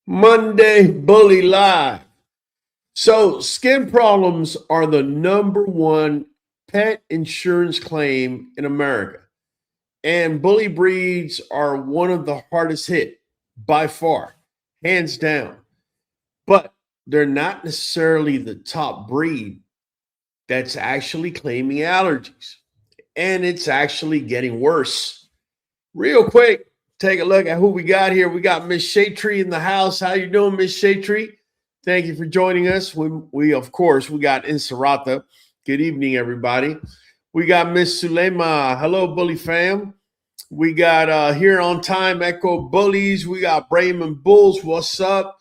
Monday Bully Live. So, skin problems are the number one pet insurance claim in America. And bully breeds are one of the hardest hit by far, hands down. But they're not necessarily the top breed that's actually claiming allergies. And it's actually getting worse. Real quick, take a look at who we got here. We got Miss Shaytree in the house. How you doing, Miss Shaytree? Thank you for joining us. We of course we got Inserata. Good evening, everybody. We got Miss Sulema. Hello, Bully fam. We got here on time Echo Bullies. We got Brayman Bulls. What's up?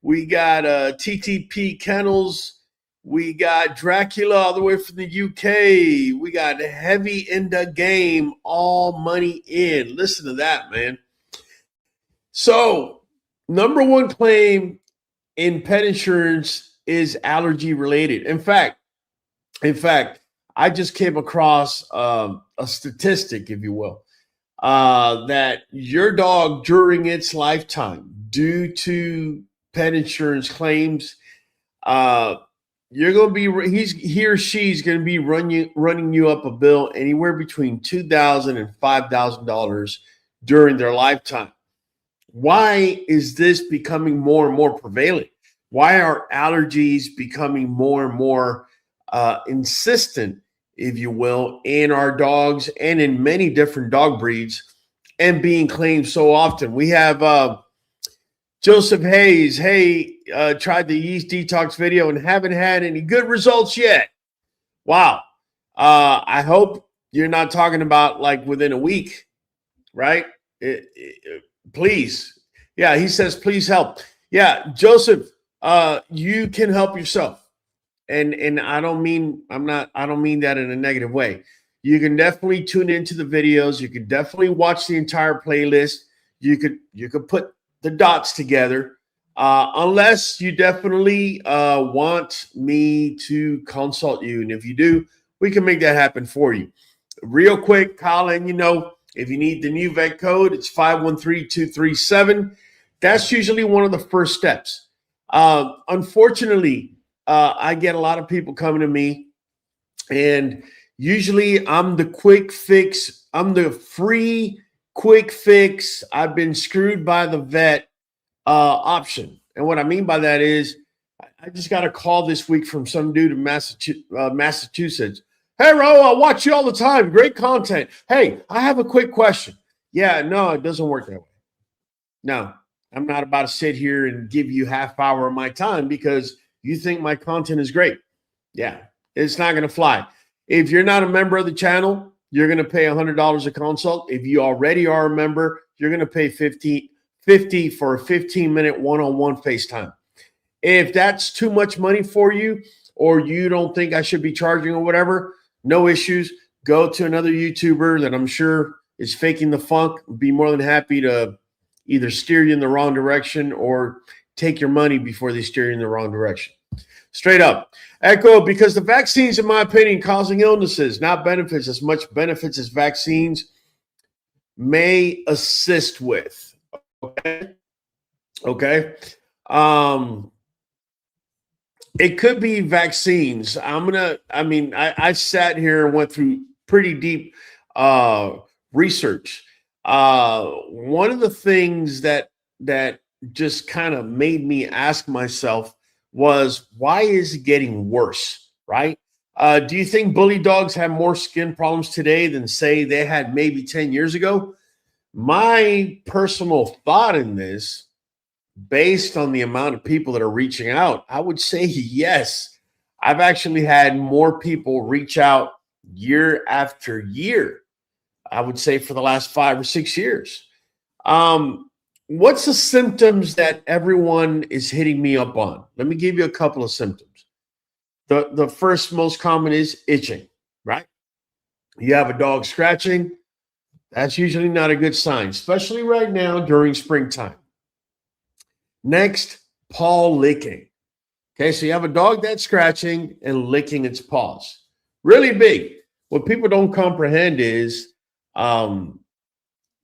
We got TTP Kennels. We got Dracula all the way from the UK. We got Heavy in the Game, all money in. Listen to that, man. So, number one claim in pet insurance is allergy related. In fact, I just came across a statistic, if you will, that your dog during its lifetime, due to pet insurance claims, you're going to be he or she's going to be running you up a bill anywhere between $2,000 and $5,000 during their lifetime. Why is this becoming more and more prevalent? Why are allergies becoming more and more insistent, if you will, in our dogs and in many different dog breeds and being claimed so often? We have Joseph Hayes. Hey, tried the yeast detox video and haven't had any good results yet. Wow. I hope you're not talking about like within a week, right? Please. Yeah, he says, please help. Yeah, Joseph, you can help yourself. And I don't mean that in a negative way. You can definitely tune into the videos. You can definitely watch the entire playlist. You could put the dots together, unless you definitely want me to consult you. And if you do, we can make that happen for you. Real quick, Colin, if you need the NuVet code, it's 513237. That's usually one of the first steps. Unfortunately, I get a lot of people coming to me, and usually I'm the quick fix. I'm the free quick fix. I've been screwed by the vet option. And what I mean by that is I just got a call this week from some dude in Massachusetts. Hey, Raul, I watch you all the time. Great content. Hey, I have a quick question. Yeah, no, it doesn't work that way. No, I'm not about to sit here and give you half hour of my time because you think my content is great. Yeah, it's not going to fly. If you're not a member of the channel, you're going to pay $100 a consult. If you already are a member, you're going to pay $50 for a 15-minute one-on-one FaceTime. If that's too much money for you, or you don't think I should be charging or whatever, no issues. Go to another YouTuber that I'm sure is faking the funk. Be more than happy to either steer you in the wrong direction or take your money before they steer you in the wrong direction. Straight up. Echo, because the vaccines, in my opinion, causing illnesses, not benefits, as much benefits as vaccines may assist with. Okay. It could be vaccines. I sat here and went through pretty deep research. One of the things that just kind of made me ask myself was, why is it getting worse, right? Do you think bully dogs have more skin problems today than, say, they had maybe 10 years ago? My personal thought in this, based on the amount of people that are reaching out, I would say yes. I've actually had more people reach out year after year, I would say for the last 5 or 6 years. What's the symptoms that everyone is hitting me up on? Let me give you a couple of symptoms. The first most common is itching, right? You have a dog scratching. That's usually not a good sign, especially right now during springtime. Next, paw licking. Okay, so you have a dog that's scratching and licking its paws. Really big. What people don't comprehend is the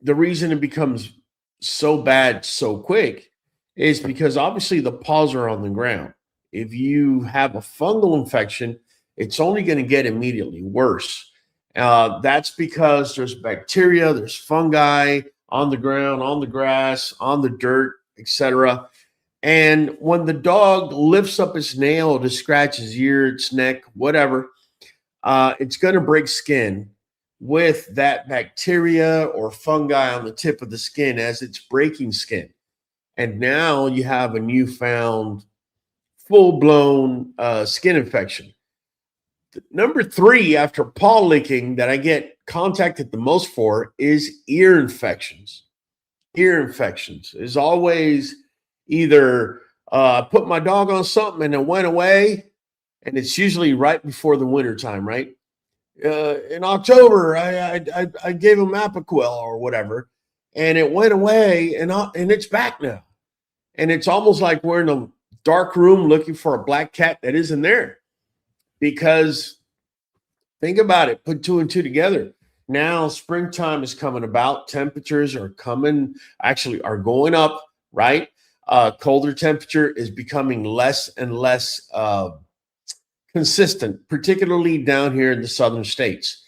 reason it becomes so bad so quick is because obviously the paws are on the ground. If you have a fungal infection, it's only going to get immediately worse. That's because there's bacteria, there's fungi on the ground, on the grass, on the dirt, etc. And when the dog lifts up its nail to scratch his ear, its neck, whatever, it's going to break skin with that bacteria or fungi on the tip of the skin as it's breaking skin. And now you have a newfound full-blown skin infection. Number 3, after paw licking, that I get contacted the most for is ear infections. Ear infections is always either put my dog on something and it went away, and it's usually right before the winter time, right? In October, I gave him Apiquel or whatever, and it went away, and it's back now. And it's almost like we're in a dark room looking for a black cat that isn't there. Because think about it, put 2 and 2 together. Now springtime is coming about. Temperatures are going up, right? Colder temperature is becoming less and less consistent, particularly down here in the southern states.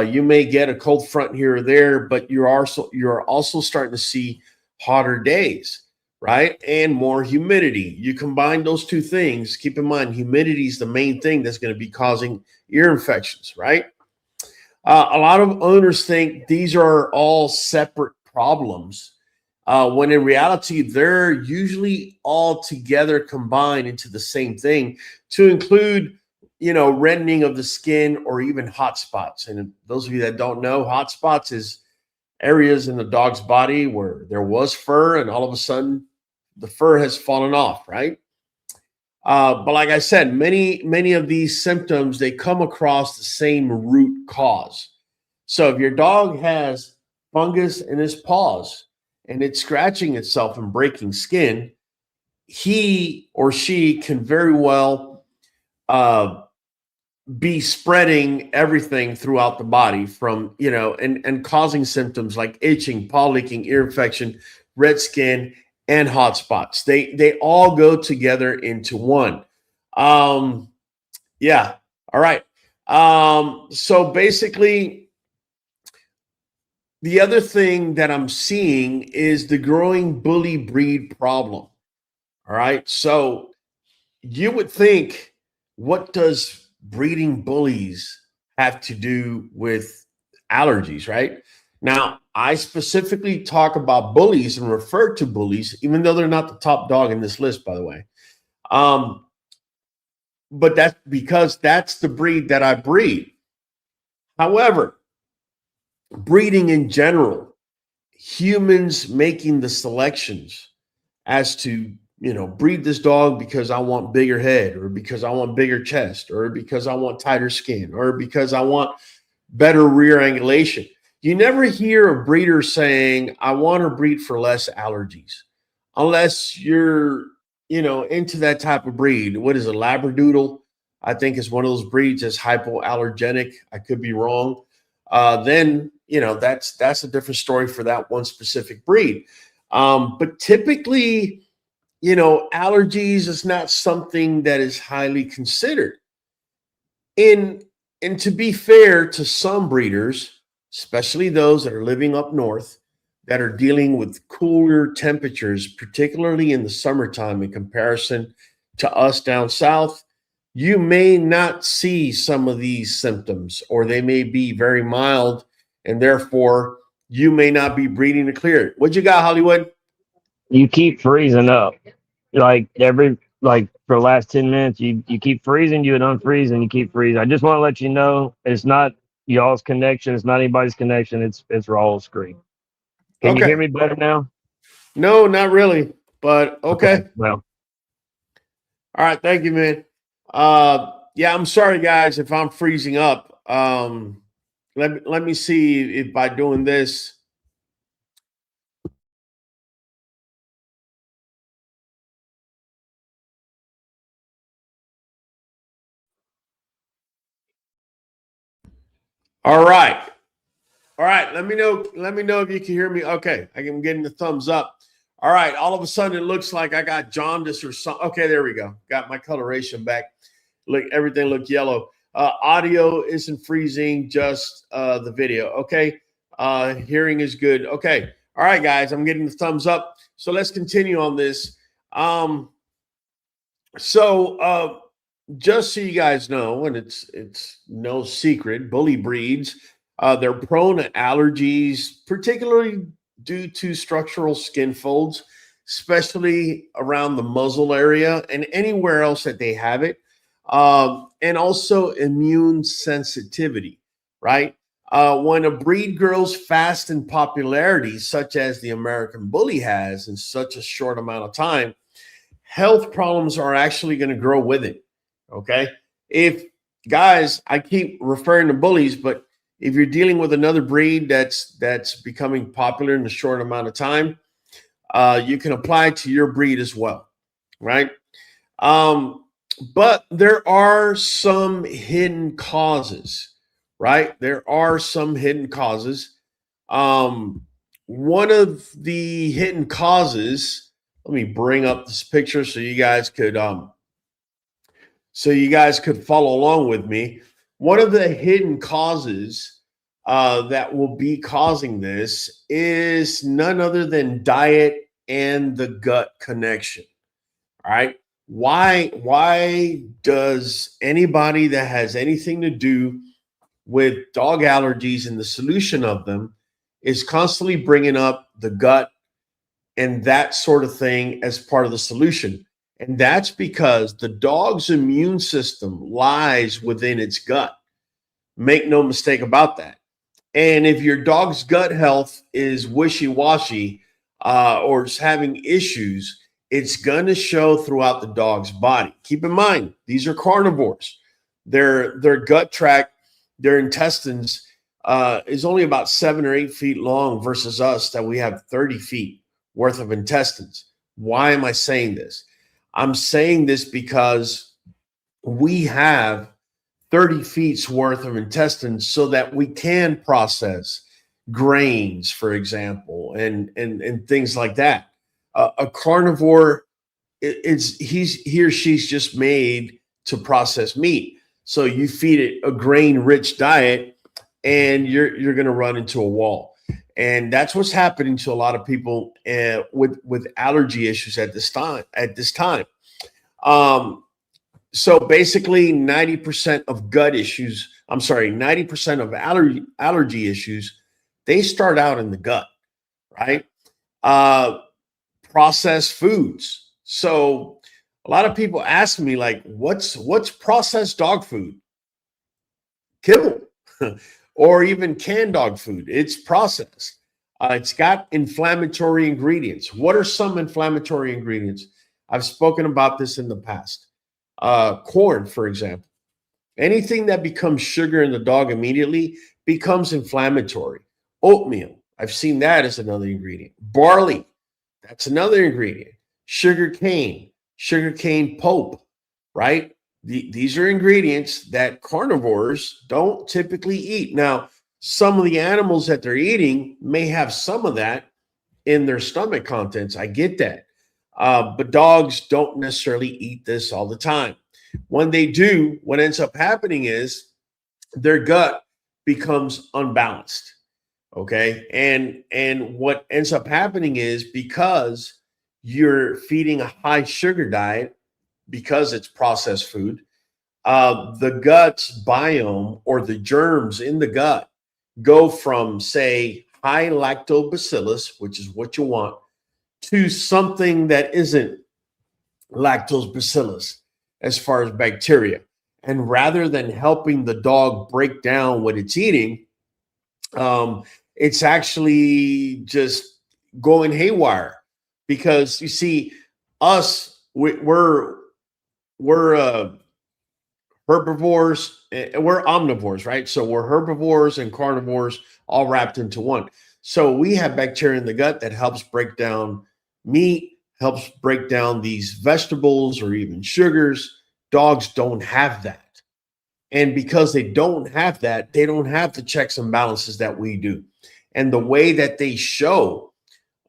You may get a cold front here or there, but you're also starting to see hotter days, right? And more humidity. You combine those two things, keep in mind, humidity is the main thing that's going to be causing ear infections, right? A lot of owners think these are all separate problems, when in reality, they're usually all together combined into the same thing, to include, reddening of the skin or even hot spots. And those of you that don't know, hot spots is areas in the dog's body where there was fur and all of a sudden the fur has fallen off, right? But like I said, many of these symptoms, they come across the same root cause. So if your dog has fungus in his paws and it's scratching itself and breaking skin, he or she can very well be spreading everything throughout the body from, and causing symptoms like itching, paw licking, ear infection, red skin, and hot spots. They all go together into one. Yeah. All right. So basically, the other thing that I'm seeing is the growing bully breed problem. All right. So you would think, what does breeding bullies have to do with allergies, right? Now, I specifically talk about bullies and refer to bullies, even though they're not the top dog in this list, by the way. But that's because that's the breed that I breed. However, breeding in general, humans making the selections as to, breed this dog because I want bigger head, or because I want bigger chest, or because I want tighter skin, or because I want better rear angulation. You never hear a breeder saying, I want to breed for less allergies, unless you're, into that type of breed. What is a Labradoodle? I think is one of those breeds that's hypoallergenic. I could be wrong. Then, that's a different story for that one specific breed. But typically, allergies is not something that is highly considered. And to be fair to some breeders, especially those that are living up north, that are dealing with cooler temperatures, particularly in the summertime in comparison to us down south, you may not see some of these symptoms, or they may be very mild, and therefore you may not be breeding to clear it. What you got, Hollywood? You keep freezing up. For the last 10 minutes, you keep freezing, you would unfreeze, and you keep freezing. I just want to let you know it's not y'all's connection, it's not anybody's connection, it's Raul's screen. Can you hear Okay. me better now? No, not really, but okay. Well, All right, thank you, man. Yeah, I'm sorry, guys, if I'm freezing up. Let me see if by doing this. All right. All right. Let me know if you can hear me. Okay. I'm getting the thumbs up. All right, all of a sudden it looks like I got jaundice or something. Okay, there we go. Got my coloration back. Look, everything looked yellow. Audio isn't freezing, just the video. Okay, hearing is good. Okay, all right, guys, I'm getting the thumbs up. So let's continue on this. Just so you guys know, and it's no secret, bully breeds, they're prone to allergies, particularly due to structural skin folds, especially around the muzzle area and anywhere else that they have it. And also immune sensitivity, right? When a breed grows fast in popularity, such as the American Bully has in such a short amount of time, health problems are actually going to grow with it. Okay. If guys, I keep referring to bullies, but if you're dealing with another breed that's becoming popular in a short amount of time, you can apply it to your breed as well, right? But there are some hidden causes, right? There are some hidden causes. One of the hidden causes, let me bring up this picture so you guys could follow along with me. One of the hidden causes that will be causing this is none other than diet and the gut connection. All right. Why does anybody that has anything to do with dog allergies and the solution of them is constantly bringing up the gut and that sort of thing as part of the solution? And that's because the dog's immune system lies within its gut. Make no mistake about that. And if your dog's gut health is wishy-washy or is having issues, it's going to show throughout the dog's body. Keep in mind, these are carnivores. Their gut tract, their intestines is only about 7 or 8 feet long versus us that we have 30 feet worth of intestines. Why am I saying this? I'm saying this because we have 30 feet's worth of intestines so that we can process grains, for example, and things like that. A carnivore, he or she's just made to process meat. So you feed it a grain-rich diet, and you're going to run into a wall. And that's what's happening to a lot of people with allergy issues at this time. So basically 90% of gut issues, 90% of allergy issues, they start out in the gut, right? Processed foods. So a lot of people ask me, like, what's processed dog food? Kibble. Or even canned dog food. It's processed. It's got inflammatory ingredients. What are some inflammatory ingredients? I've spoken about this in the past. Corn, for example. Anything that becomes sugar in the dog immediately becomes inflammatory. Oatmeal, I've seen that as another ingredient. Barley, that's another ingredient. Sugar cane pulp, right? These are ingredients that carnivores don't typically eat. Now, some of the animals that they're eating may have some of that in their stomach contents. I get that. But dogs don't necessarily eat this all the time. When they do, what ends up happening is their gut becomes unbalanced. Okay. And what ends up happening is because you're feeding a high sugar diet, because it's processed food, the gut's biome or the germs in the gut go from, say, high lactobacillus, which is what you want, to something that isn't lactobacillus as far as bacteria. And rather than helping the dog break down what it's eating, it's actually just going haywire. Because you see, we're herbivores and we're omnivores, right? So we're herbivores and carnivores all wrapped into one. So we have bacteria in the gut that helps break down meat, helps break down these vegetables or even sugars. Dogs don't have that. And because they don't have that, they don't have the checks and balances that we do. And the way that they show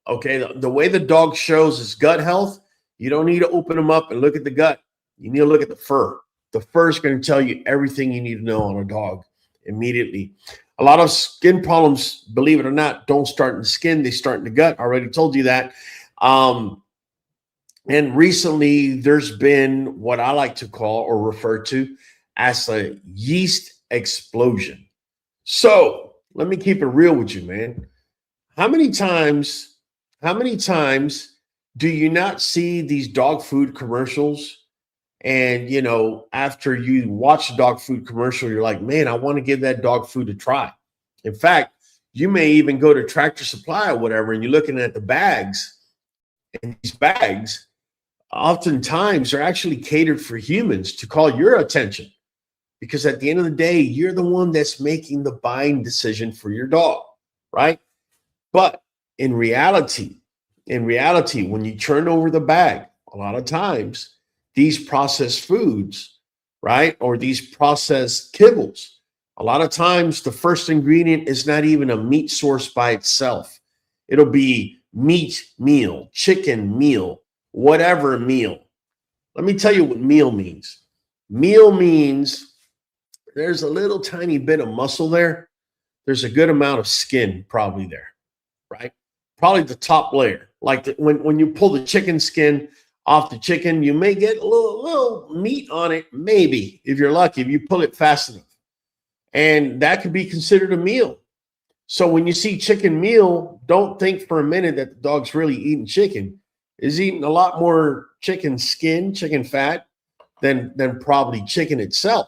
Okay, the way the dog shows his gut health, you don't need to open them up and look at the gut. You need to look at the fur. The fur is going to tell you everything you need to know on a dog immediately. A lot of skin problems, believe it or not, don't start in the skin. They start in the gut. I already told you that. And recently, there's been what I like to call or refer to as a yeast explosion. So let me keep it real with you, man. How many times do you not see these dog food commercials? And, you know, after you watch the dog food commercial, you're like, man, I want to give that dog food a try. In fact, you may even go to Tractor Supply or whatever, and you're looking at the bags, and these bags oftentimes are actually catered for humans to call your attention, because at the end of the day, you're the one that's making the buying decision for your dog, right? But in reality, when you turn over the bag, a lot of times these processed foods, right, or these processed kibbles, a lot of times the first ingredient is not even a meat source by itself. It'll be meat meal, chicken meal, whatever meal. Let me tell you what meal means. Meal means there's a little tiny bit of muscle there. There's a good amount of skin probably there, right? Probably the top layer. Like when you pull the chicken skin off the chicken, you may get a little meat on it, maybe, if you're lucky, if you pull it fast enough. And that could be considered a meal. So when you see chicken meal, don't think for a minute that the dog's really eating chicken. Is eating a lot more chicken skin, chicken fat than probably chicken itself,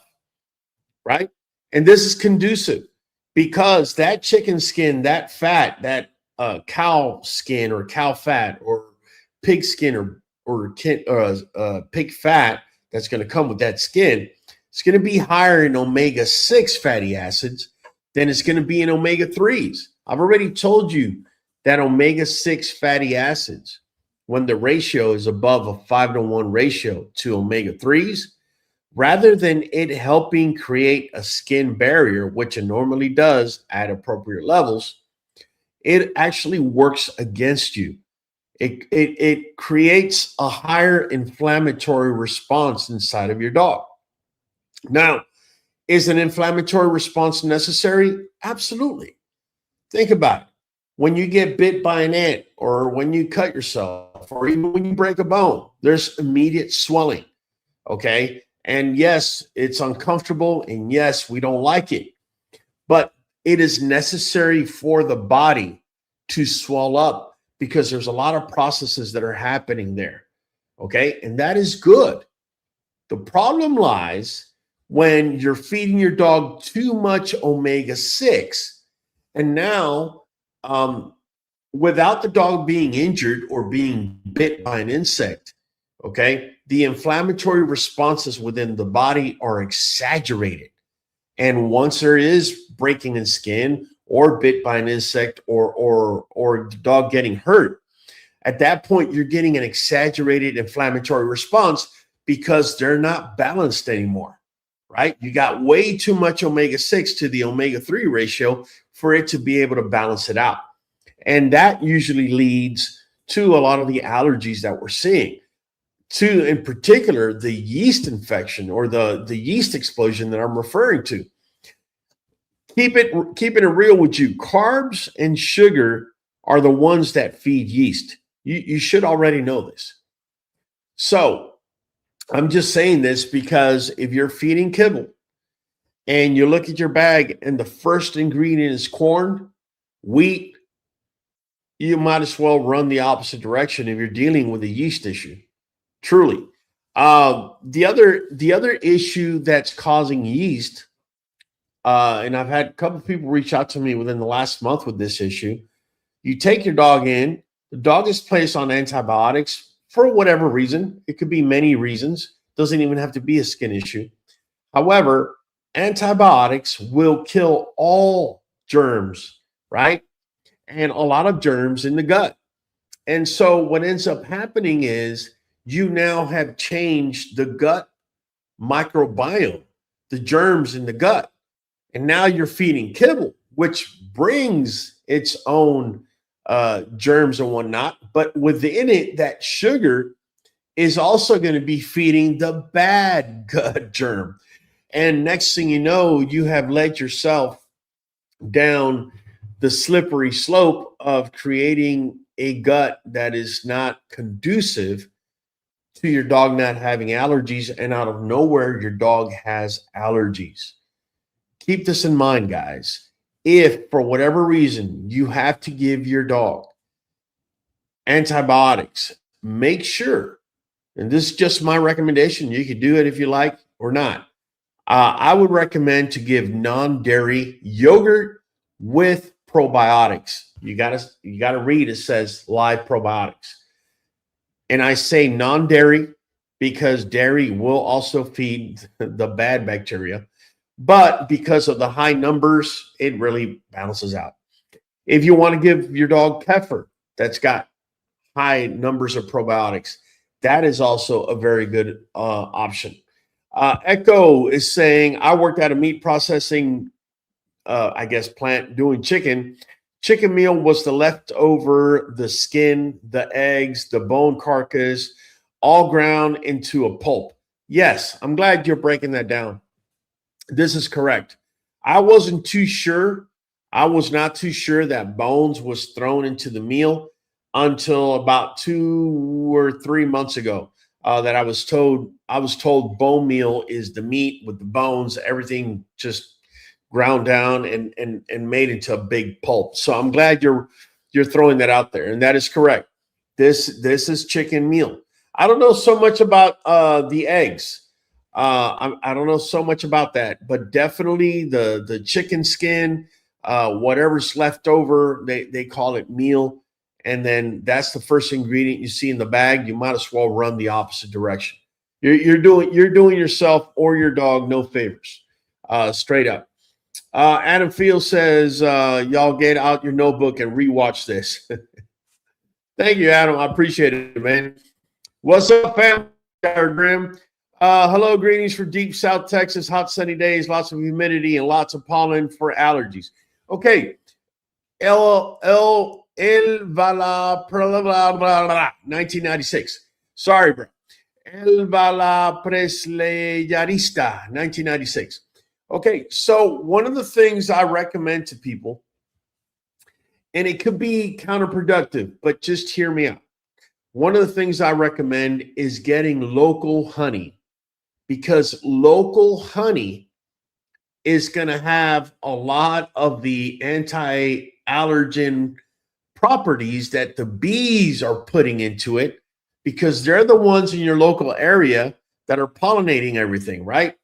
right? And this is conducive because that chicken skin, that fat, that cow skin or cow fat or pig skin or pig fat that's going to come with that skin, it's going to be higher in omega-6 fatty acids than it's going to be in omega-3s. I've already told you that omega-6 fatty acids, when the ratio is above a 5-to-1 ratio to omega-3s, rather than it helping create a skin barrier, which it normally does at appropriate levels, it actually works against you. It creates a higher inflammatory response inside of your dog. Now, is an inflammatory response necessary? Absolutely. Think about it. When you get bit by an ant, or when you cut yourself, or even when you break a bone, there's immediate swelling, okay? And yes, it's uncomfortable, and yes, we don't like it. But it is necessary for the body to swell up because there's a lot of processes that are happening there, okay? And that is good. The problem lies when you're feeding your dog too much omega-6, and now without the dog being injured or being bit by an insect, okay, the inflammatory responses within the body are exaggerated. And once there is breaking in skin or bit by an insect or the dog getting hurt, at that point, you're getting an exaggerated inflammatory response because they're not balanced anymore, right? You got way too much omega-6 to the omega-3 ratio for it to be able to balance it out. And that usually leads to a lot of the allergies that we're seeing, to, in particular, the yeast infection or the yeast explosion that I'm referring to. Keeping it real with you, carbs and sugar are the ones that feed yeast. You should already know this. So I'm just saying this because if you're feeding kibble and you look at your bag and the first ingredient is corn, wheat, you might as well run the opposite direction if you're dealing with a yeast issue. Truly. The other issue that's causing yeast, and I've had a couple of people reach out to me within the last month with this issue. You take your dog in, the dog is placed on antibiotics for whatever reason. It could be many reasons. Doesn't even have to be a skin issue. However, antibiotics will kill all germs, right? And a lot of germs in the gut. And so what ends up happening is you now have changed the gut microbiome, the germs in the gut. And now you're feeding kibble, which brings its own germs and whatnot. But within it, that sugar is also going to be feeding the bad gut germ. And next thing you know, you have led yourself down the slippery slope of creating a gut that is not conducive to your dog not having allergies, and out of nowhere, your dog has allergies. Keep this in mind, guys. If for whatever reason you have to give your dog antibiotics, make sure, and this is just my recommendation, you can do it if you like or not. I would recommend to give non-dairy yogurt with probiotics. You gotta read, it says live probiotics. And I say non-dairy because dairy will also feed the bad bacteria, but because of the high numbers, it really balances out. If you want to give your dog kefir that's got high numbers of probiotics, that is also a very good option. Echo is saying, I worked at a meat processing, plant doing chicken. Chicken meal was the leftover, the skin, the eggs, the bone carcass, all ground into a pulp. Yes, I'm glad you're breaking that down. This is correct. I wasn't too sure. I was not too sure that bones was thrown into the meal until about 2 or 3 months ago. That I was told bone meal is the meat with the bones, everything just ground down and made into a big pulp. So I'm glad you're throwing that out there, and that is correct. This is chicken meal. I don't know so much about the eggs. I don't know so much about that, but definitely the chicken skin, whatever's left over, they call it meal. And then that's the first ingredient you see in the bag. You might as well run the opposite direction. You're doing yourself or your dog no favors, straight up. Adam Field says, y'all get out your notebook and rewatch this. Thank you, Adam. I appreciate it, man. What's up, family? Hello, greetings from deep South Texas. Hot, sunny days, lots of humidity, and lots of pollen for allergies. Okay. El Vala 1996. Sorry, bro. El Vala Presleyarista 1996. Okay, so one of the things I recommend to people, and it could be counterproductive, but just hear me out. One of the things I recommend is getting local honey, because local honey is going to have a lot of the anti-allergen properties that the bees are putting into it, because they're the ones in your local area that are pollinating everything, right?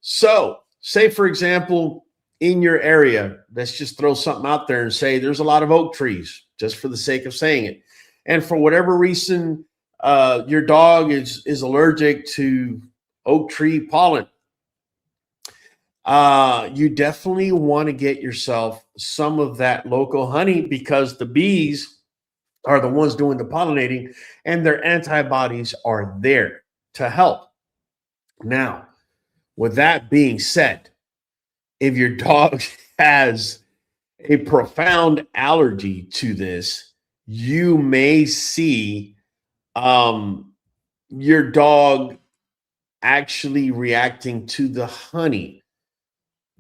So say, for example, in your area, let's just throw something out there and say there's a lot of oak trees, just for the sake of saying it. And for whatever reason, your dog is allergic to oak tree pollen. You definitely want to get yourself some of that local honey, because the bees are the ones doing the pollinating and their antibodies are there to help. Now, with that being said, if your dog has a profound allergy to this, you may see your dog actually reacting to the honey.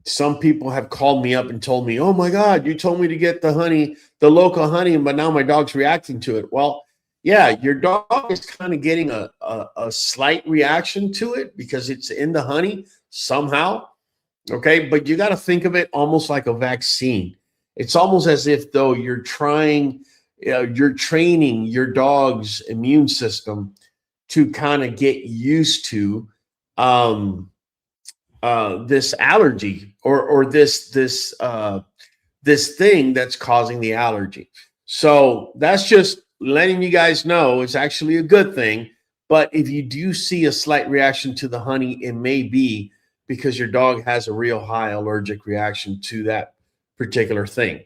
Some people have called me up and told me, oh my God, you told me to get the honey, the local honey, but now my dog's reacting to it. Well, yeah, your dog is kind of getting a slight reaction to it because it's in the honey somehow. Okay, but you got to think of it almost like a vaccine. It's almost as if though you're training your dog's immune system to kind of get used to this allergy or this thing that's causing the allergy. So that's just letting you guys know it's actually a good thing. But if you do see a slight reaction to the honey, it may be because your dog has a real high allergic reaction to that particular thing.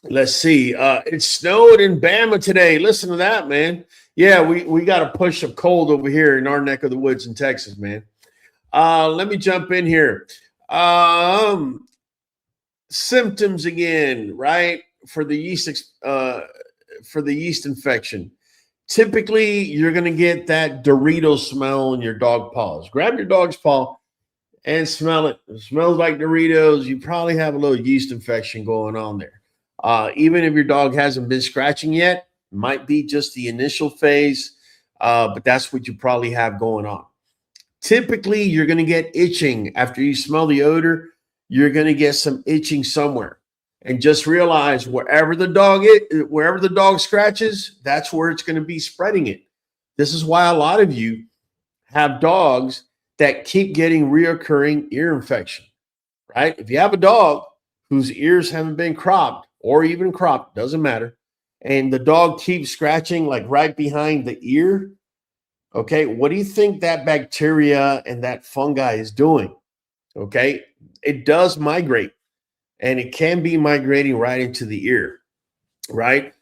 Let's see. It snowed in Bama today. Listen to that, man. Yeah, we got a push of cold over here in our neck of the woods in Texas, man. Let me jump in here. Symptoms again, right? for the yeast infection, typically you're going to get that Dorito smell in your dog paws. Grab your dog's paw and smell it. It smells like Doritos. You probably have a little yeast infection going on there. Even if your dog hasn't been scratching yet, might be just the initial phase, but that's what you probably have going on. Typically, you're going to get itching after you smell the odor. You're going to get some itching somewhere, and just realize wherever the dog scratches, that's where it's going to be spreading it. This is why a lot of you have dogs that keep getting reoccurring ear infection, right? If you have a dog whose ears haven't been cropped or even cropped, doesn't matter, and the dog keeps scratching like right behind the ear, okay, what do you think that bacteria and that fungi is doing? Okay, it does migrate, and it can be migrating right into the ear, right?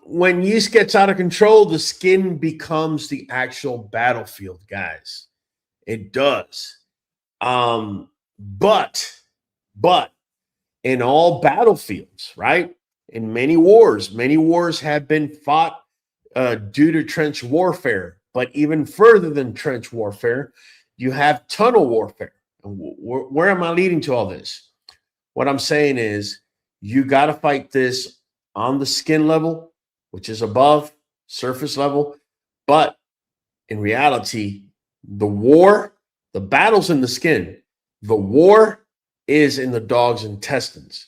When yeast gets out of control, the skin becomes the actual battlefield, guys. It does. But in all battlefields, right? In many wars have been fought due to trench warfare. But even further than trench warfare, you have tunnel warfare. And where am I leading to all this? What I'm saying is you got to fight this on the skin level, which is above surface level. But in reality, the battle's in the skin. The war is in the dog's intestines.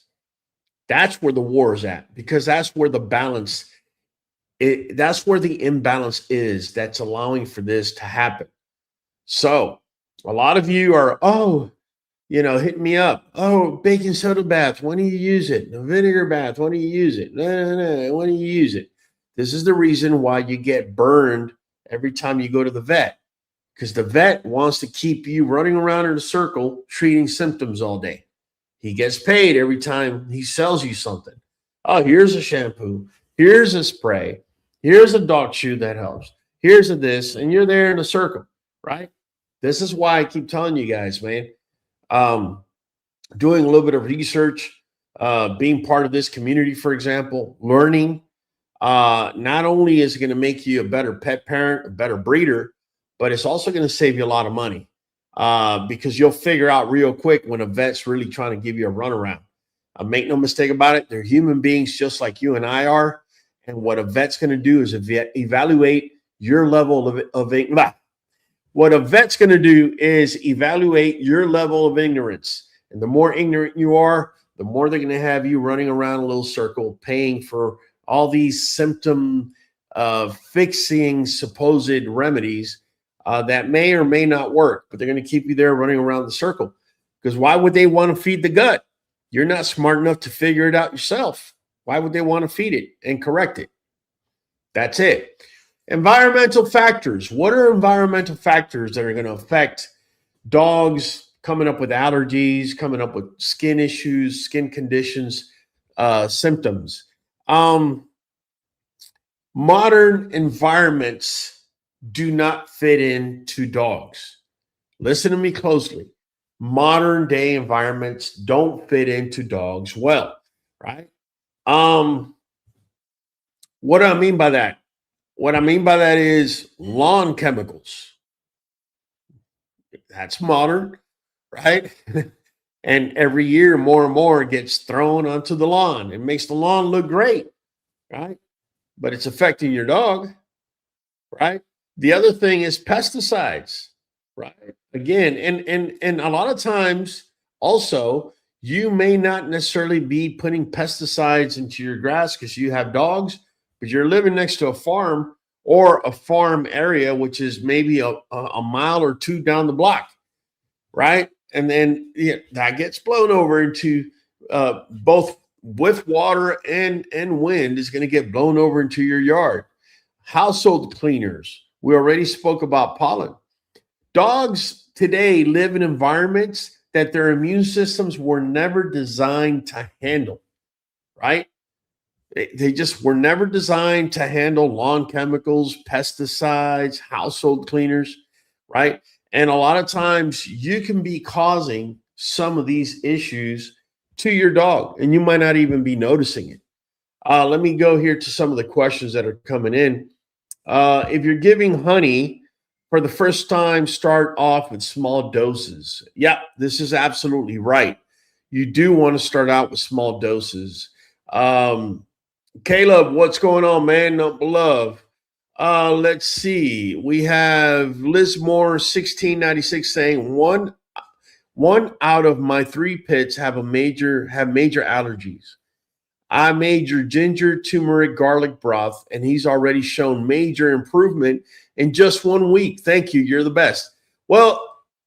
That's where the war is at, because that's where the balance, that's where the imbalance is that's allowing for this to happen. So a lot of you are, hit me up. Oh, baking soda bath. When do you use it? The vinegar bath. When do you use it? No. When do you use it? This is the reason why you get burned every time you go to the vet, because the vet wants to keep you running around in a circle treating symptoms all day. He gets paid every time he sells you something. Oh, here's a shampoo. Here's a spray. Here's a dog chew that helps. Here's a this, and you're there in a circle, right? This is why I keep telling you guys, man, doing a little bit of research, being part of this community, for example, learning, not only is it going to make you a better pet parent, a better breeder, but it's also going to save you a lot of money, because you'll figure out real quick when a vet's really trying to give you a runaround. Make no mistake about it. They're human beings just like you and I are. And what a vet's going to do is evaluate your level of what a vet's going to do is evaluate your level of ignorance. And the more ignorant you are, the more they're going to have you running around a little circle, paying for all these symptom fixing supposed remedies that may or may not work, but they're going to keep you there running around the circle. Because why would they want to feed the gut? You're not smart enough to figure it out yourself. Why would they want to feed it and correct it? That's it. Environmental factors. What are environmental factors that are going to affect dogs coming up with allergies, coming up with skin issues, skin conditions, symptoms? Modern environments do not fit into dogs. Listen to me closely. Modern day environments don't fit into dogs well, right? What do I mean by that? What I mean by that is lawn chemicals. That's modern, right? And every year more and more gets thrown onto the lawn. It makes the lawn look great, right? But it's affecting your dog, right? The other thing is pesticides, right? Again, and a lot of times also, you may not necessarily be putting pesticides into your grass because you have dogs, but you're living next to a farm or a farm area, which is maybe a mile or two down the block, right? And then that gets blown over into both with water and wind is going to get blown over into your yard. Household cleaners. We already spoke about pollen. Dogs today live in environments that their immune systems were never designed to handle, right? They just were never designed to handle lawn chemicals, pesticides, household cleaners, right? And a lot of times you can be causing some of these issues to your dog, and you might not even be noticing it. Let me go here to some of the questions that are coming in. If you're giving honey for the first time, start off with small doses. Yeah, this is absolutely right. You do want to start out with small doses. Caleb, what's going on, man? No love. Let's see. We have Liz Moore 1696 saying one out of my 3 pits have major allergies. I made your ginger, turmeric, garlic broth, and he's already shown major improvement in just 1 week. Thank you. You're the best. Well,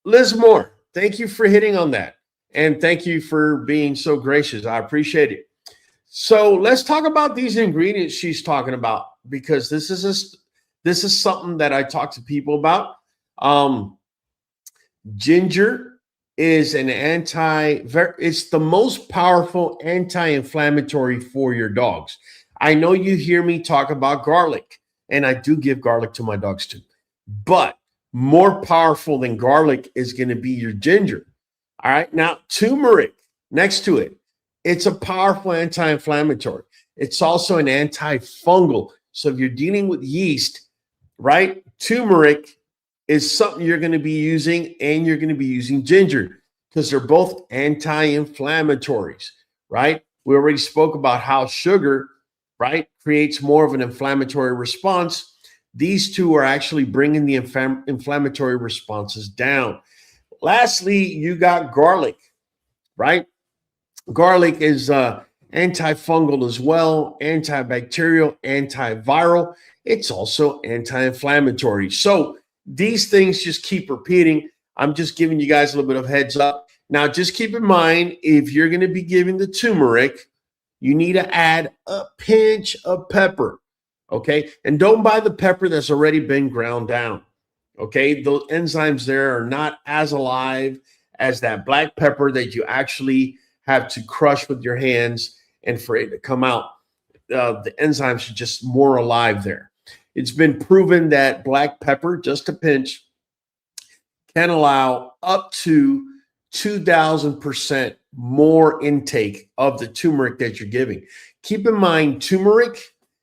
Liz Moore, thank you for hitting on that. And thank you for being so gracious. I appreciate it. So let's talk about these ingredients she's talking about, because this is something that I talk to people about. Ginger is it's the most powerful anti-inflammatory for your dogs. I know you hear me talk about garlic, and I do give garlic to my dogs too, but more powerful than garlic is going to be your ginger. All right. Now, turmeric next to it, it's a powerful anti-inflammatory. It's also an antifungal. So if you're dealing with yeast, right, turmeric is something you're going to be using, and you're going to be using ginger because they're both anti-inflammatories, right? We already spoke about how sugar, right, creates more of an inflammatory response. These two are actually bringing the inflammatory responses down. Lastly, you got garlic, right? Garlic is antifungal as well, antibacterial, antiviral. It's also anti-inflammatory. So these things just keep repeating. I'm just giving you guys a little bit of heads up. Now, just keep in mind, if you're going to be giving the turmeric, you need to add a pinch of pepper, okay? And don't buy the pepper that's already been ground down, okay? Those enzymes there are not as alive as that black pepper that you actually have to crush with your hands and for it to come out. The enzymes are just more alive there. It's been proven that black pepper, just a pinch, can allow up to 2,000% more intake of the turmeric that you're giving. Keep in mind, turmeric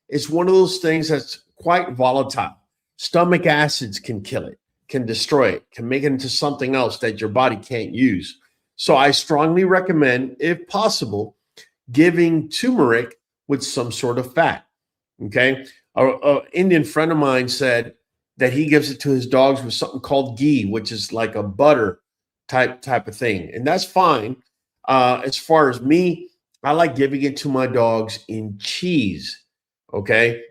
is one of those things that's quite volatile. Stomach acids can kill it, can destroy it, can make it into something else that your body can't use. So I strongly recommend, if possible, giving turmeric with some sort of fat, okay? An Indian friend of mine said that he gives it to his dogs with something called ghee, which is like a butter type of thing. And that's fine. As far as me, I like giving it to my dogs in cheese, okay?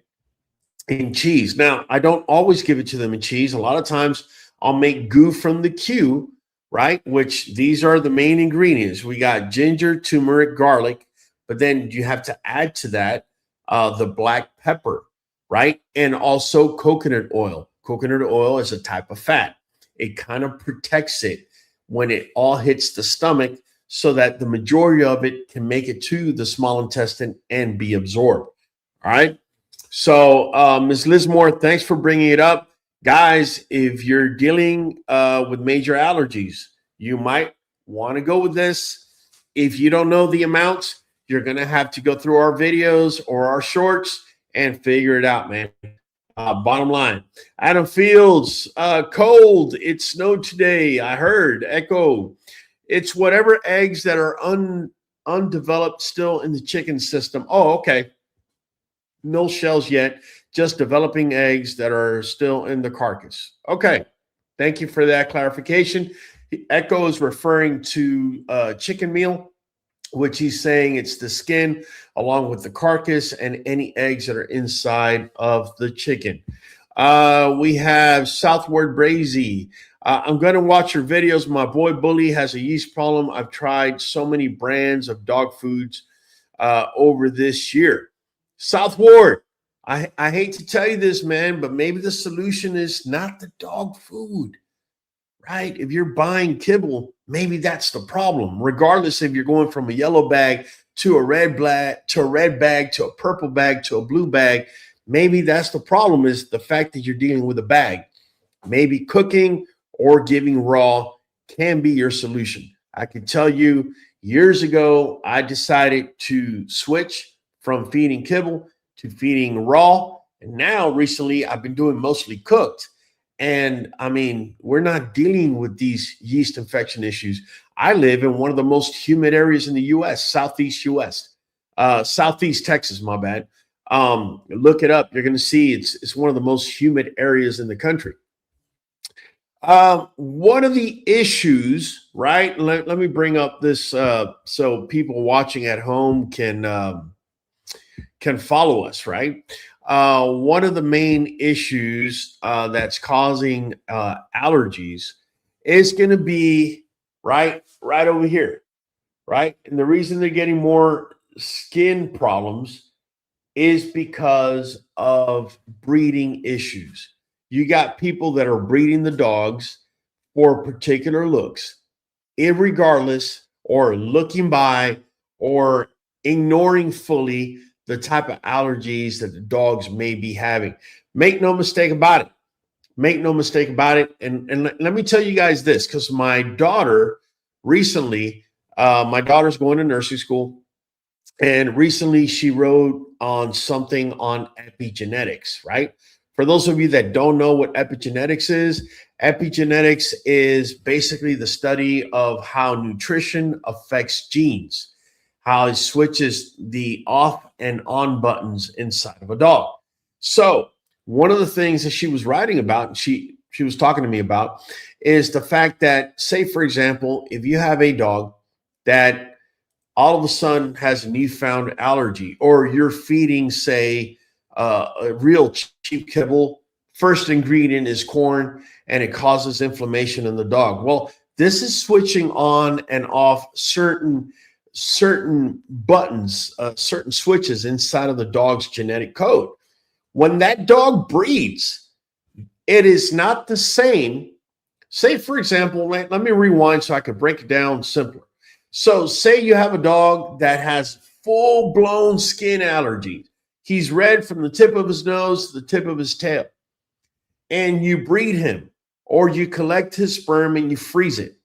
In cheese. Now, I don't always give it to them in cheese. A lot of times I'll make goo from the Q, right? Which these are the main ingredients. We got ginger, turmeric, garlic, but then you have to add to that the black pepper, right? And also coconut oil. Coconut oil is a type of fat. It kind of protects it when it all hits the stomach so that the majority of it can make it to the small intestine and be absorbed. All right. So, Ms. Liz Moore, thanks for bringing it up. Guys, if you're dealing with major allergies, you might want to go with this. If you don't know the amounts, you're going to have to go through our videos or our shorts and figure it out, man. Bottom line, Adam Fields, cold. It snowed today. I heard echo. It's whatever eggs that are undeveloped still in the chicken system. Oh, okay. No shells yet, just developing eggs that are still in the carcass. Okay. Thank you for that clarification. Echo is referring to chicken meal, which he's saying it's the skin along with the carcass and any eggs that are inside of the chicken. We have Southward Brazy. I'm going to watch your videos. My boy Bully has a yeast problem. I've tried so many brands of dog foods over this year. Southward, I hate to tell you this, man, but maybe the solution is not the dog food, right? If you're buying kibble, maybe that's the problem. Regardless if you're going from a yellow bag to a red bag to a purple bag to a blue bag, maybe that's the problem, is the fact that you're dealing with a bag. Maybe cooking or giving raw can be your solution. I can tell you, Years ago, I decided to switch from feeding kibble to feeding raw. And now recently I've been doing mostly cooked. And I mean, we're not dealing with these yeast infection issues. I live in one of the most humid areas in the US, Southeast Southeast Texas, my bad. Look it up. You're going to see it's one of the most humid areas in the country. One of the issues, right? Let me bring up this so people watching at home can follow us, right? One of the main issues that's causing allergies is going to be right over here, right? And the reason they're getting more skin problems is because of breeding issues. You got people that are breeding the dogs for particular looks, irregardless, or looking by, or ignoring fully the type of allergies that the dogs may be having. Make no mistake about it. Make no mistake about it. And let me tell you guys this, because my daughter recently, my daughter's going to nursing school. And recently she wrote on something on epigenetics, right? For those of you that don't know what epigenetics is basically the study of how nutrition affects genes, how it switches the off and on buttons inside of a dog. So one of the things that she was writing about, she was talking to me about, is the fact that, say, for example, if you have a dog that all of a sudden has a newfound allergy, or you're feeding, say, a real cheap kibble, first ingredient is corn, and it causes inflammation in the dog. Well, this is switching on and off certain buttons, certain switches inside of the dog's genetic code. When that dog breeds, it is not the same. Say, for example, let me rewind so I can break it down simpler. So say you have a dog that has full-blown skin allergies. He's red from the tip of his nose to the tip of his tail. And you breed him, or you collect his sperm and you freeze it.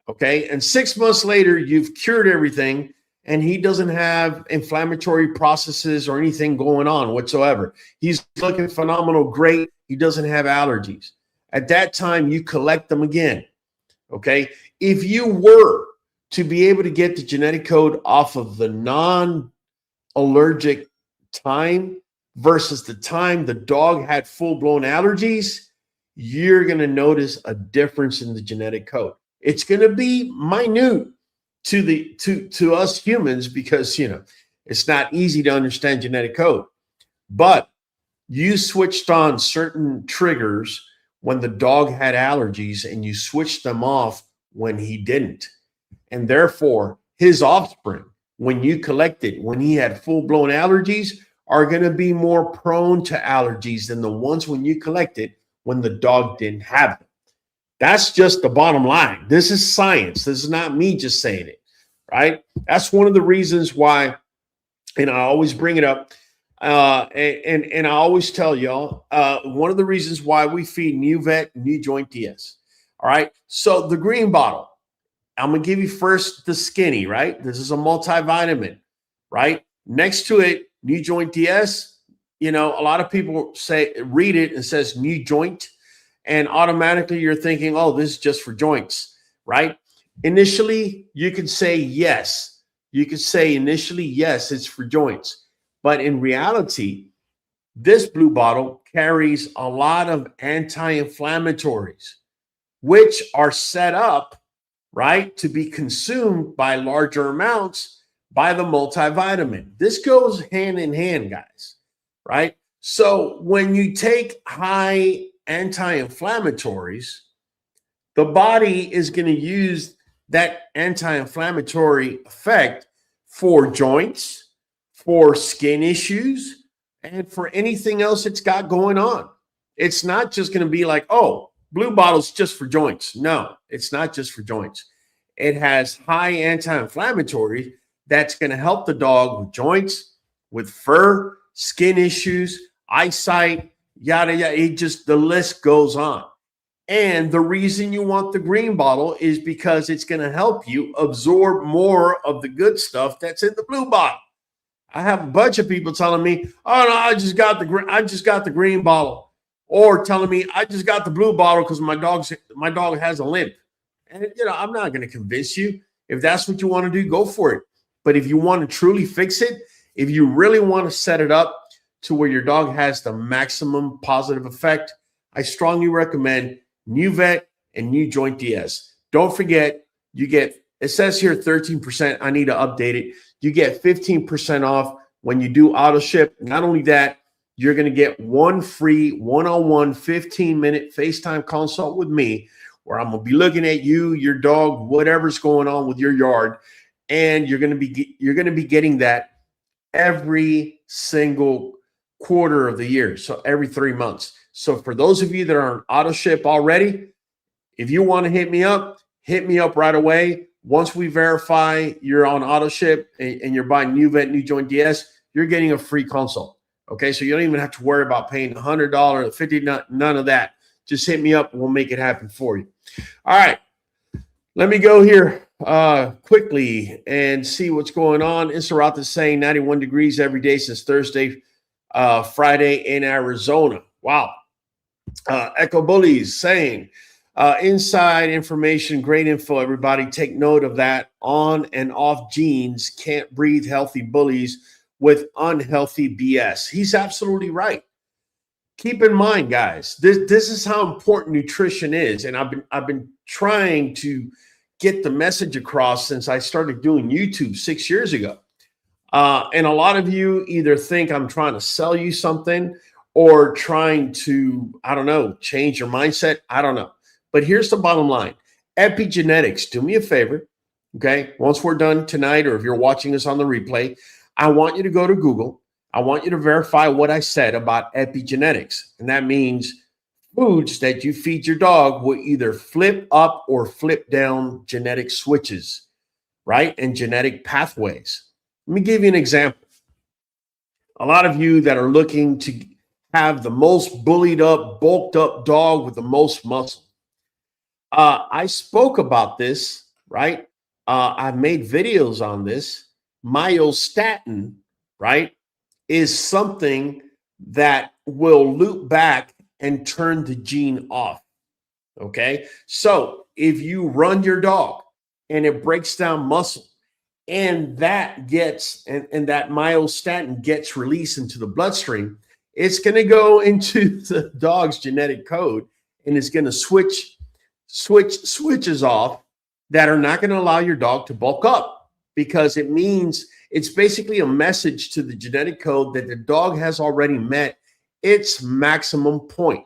Okay. And 6 months later, you've cured everything, and he doesn't have inflammatory processes or anything going on whatsoever. He's looking phenomenal, great. He doesn't have allergies. At that time, you collect them again. Okay. If you were to be able to get the genetic code off of the non-allergic time versus the time the dog had full-blown allergies, you're going to notice a difference in the genetic code. It's going to be minute to us humans because, you know, it's not easy to understand genetic code. But you switched on certain triggers when the dog had allergies, and you switched them off when he didn't. And therefore, his offspring, when you collected, when he had full-blown allergies, are going to be more prone to allergies than the ones when you collected when the dog didn't have them. That's just the bottom line. This is science. This is not me just saying it, right? That's one of the reasons why, and I always bring it up, and I always tell y'all, one of the reasons why we feed Nuvet NuJoint DS. All right. So the green bottle, I'm going to give you first the skinny, right? This is a multivitamin, right? Next to it, NuJoint DS, you know, a lot of people read it and says NuJoint, and automatically you're thinking, oh, this is just for joints, right? Initially, you could say yes. You could say initially, yes, it's for joints. But in reality, this blue bottle carries a lot of anti-inflammatories, which are set up, right, to be consumed by larger amounts by the multivitamin. This goes hand in hand, guys, right? So when you take high anti-inflammatories, the body is going to use that anti-inflammatory effect for joints, for skin issues, and for anything else it's got going on. It's not just going to be like, oh, blue bottle's just for joints. No, it's not just for joints. It has high anti-inflammatory that's going to help the dog with joints, with fur, skin issues, eyesight, yada, yada. The list goes on. And the reason you want the green bottle is because it's going to help you absorb more of the good stuff that's in the blue bottle. I have a bunch of people telling me, "Oh no, I just got the green bottle," or telling me, "I just got the blue bottle because my dog has a limp." And I'm not going to convince you. If that's what you want to do, go for it. But if you want to truly fix it, if you really want to set it up to where your dog has the maximum positive effect, I strongly recommend Nuvet and NuJoint DS. Don't forget, it says here 13%. I need to update it. You get 15% off when you do auto ship. Not only that, you're going to get one free one-on-one 15-minute FaceTime consult with me, where I'm going to be looking at you, your dog, whatever's going on with your yard, and you're going to be getting that every single quarter of the year, so every 3 months. So for those of you that are on auto ship already, if you want to hit me up right away. Once we verify you're on auto ship and you're buying Nuvet NuJoint DS, you're getting a free consult. Okay, so you don't even have to worry about paying $100, $50, none of that. Just hit me up and we'll make it happen for you. All right, let me go here quickly and see what's going on. Insurat is saying 91 degrees every day since Thursday, Friday in Arizona. Wow. Echo Bullies saying, inside information, great info, everybody. Take note of that. On and off genes can't breed healthy bullies with unhealthy BS. He's absolutely right. Keep in mind, guys, this is how important nutrition is. And I've been trying to get the message across since I started doing YouTube 6 years ago. And a lot of you either think I'm trying to sell you something or trying to, I don't know, change your mindset. I don't know. But here's the bottom line. Epigenetics, do me a favor, okay? Once we're done tonight, or if you're watching this on the replay, I want you to go to Google. I want you to verify what I said about epigenetics. And that means foods that you feed your dog will either flip up or flip down genetic switches, right? And genetic pathways. Let me give you an example. A lot of you that are looking to have the most bullied up, bulked up dog with the most muscle. I spoke about this, right? I've made videos on this. Myostatin, right, is something that will loop back and turn the gene off. Okay. So if you run your dog and it breaks down muscle, and that gets and that myostatin gets released into the bloodstream, it's going to go into the dog's genetic code and it's going to switches off that are not going to allow your dog to bulk up, because it means it's basically a message to the genetic code that the dog has already met its maximum point.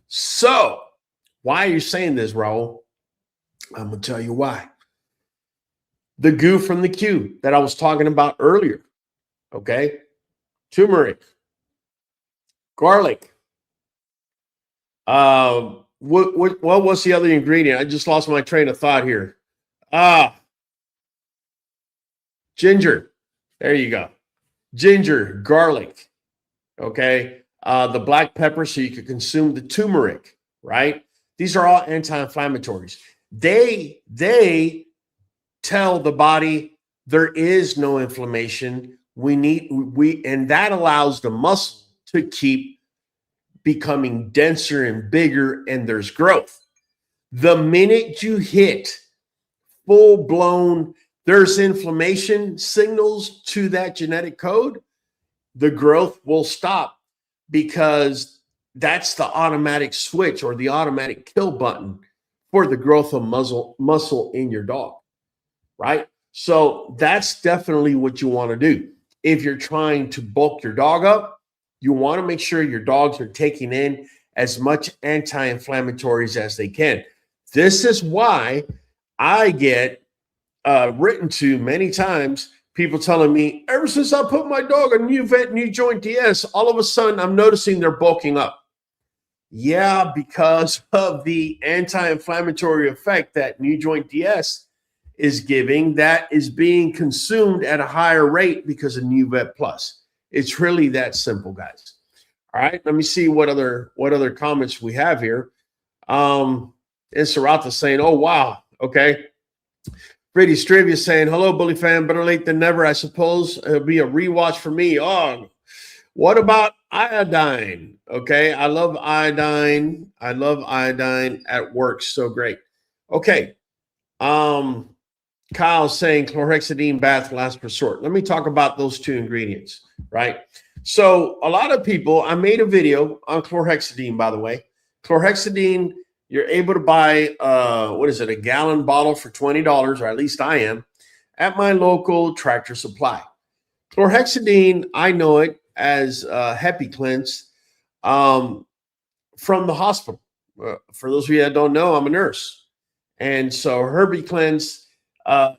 So why are you saying this, Raul? I'm going to tell you why. The goo from the Q that I was talking about earlier, okay? Turmeric, garlic. What was the other ingredient? I just lost my train of thought here. Ginger. There you go. Ginger, garlic. Okay. The black pepper, so you can consume the turmeric, right? These are all anti-inflammatories. They tell the body there is no inflammation. And that allows the muscle to keep becoming denser and bigger, and there's growth. The minute you hit full-blown, there's inflammation signals to that genetic code, the growth will stop, because that's the automatic switch or the automatic kill button for the growth of muscle in your dog, right? So that's definitely what you want to do. If you're trying to bulk your dog up, you want to make sure your dogs are taking in as much anti-inflammatories as they can. This is why I get written to many times, people telling me, ever since I put my dog on Nuvet NuJoint DS, all of a sudden I'm noticing they're bulking up. Yeah, because of the anti-inflammatory effect that NuJoint DS is giving, that is being consumed at a higher rate because of NuVet Plus. It's really that simple, guys. All right, let me see what other comments we have here. And Sarata saying, oh, wow. Okay. Brady Strivia saying, hello, Bully fan. Better late than never, I suppose. It'll be a rewatch for me. Oh, what about iodine? Okay. I love iodine. I love iodine at work. So great. Okay. Kyle's saying chlorhexidine bath last resort. Let me talk about those two ingredients, right? So a lot of people, I made a video on chlorhexidine, by the way. Chlorhexidine, you're able to buy, what is it, a gallon bottle for $20, or at least I am, at my local Tractor Supply. Chlorhexidine, I know it as Epicleanse from the hospital. For those of you that don't know, I'm a nurse. And so Epicleanse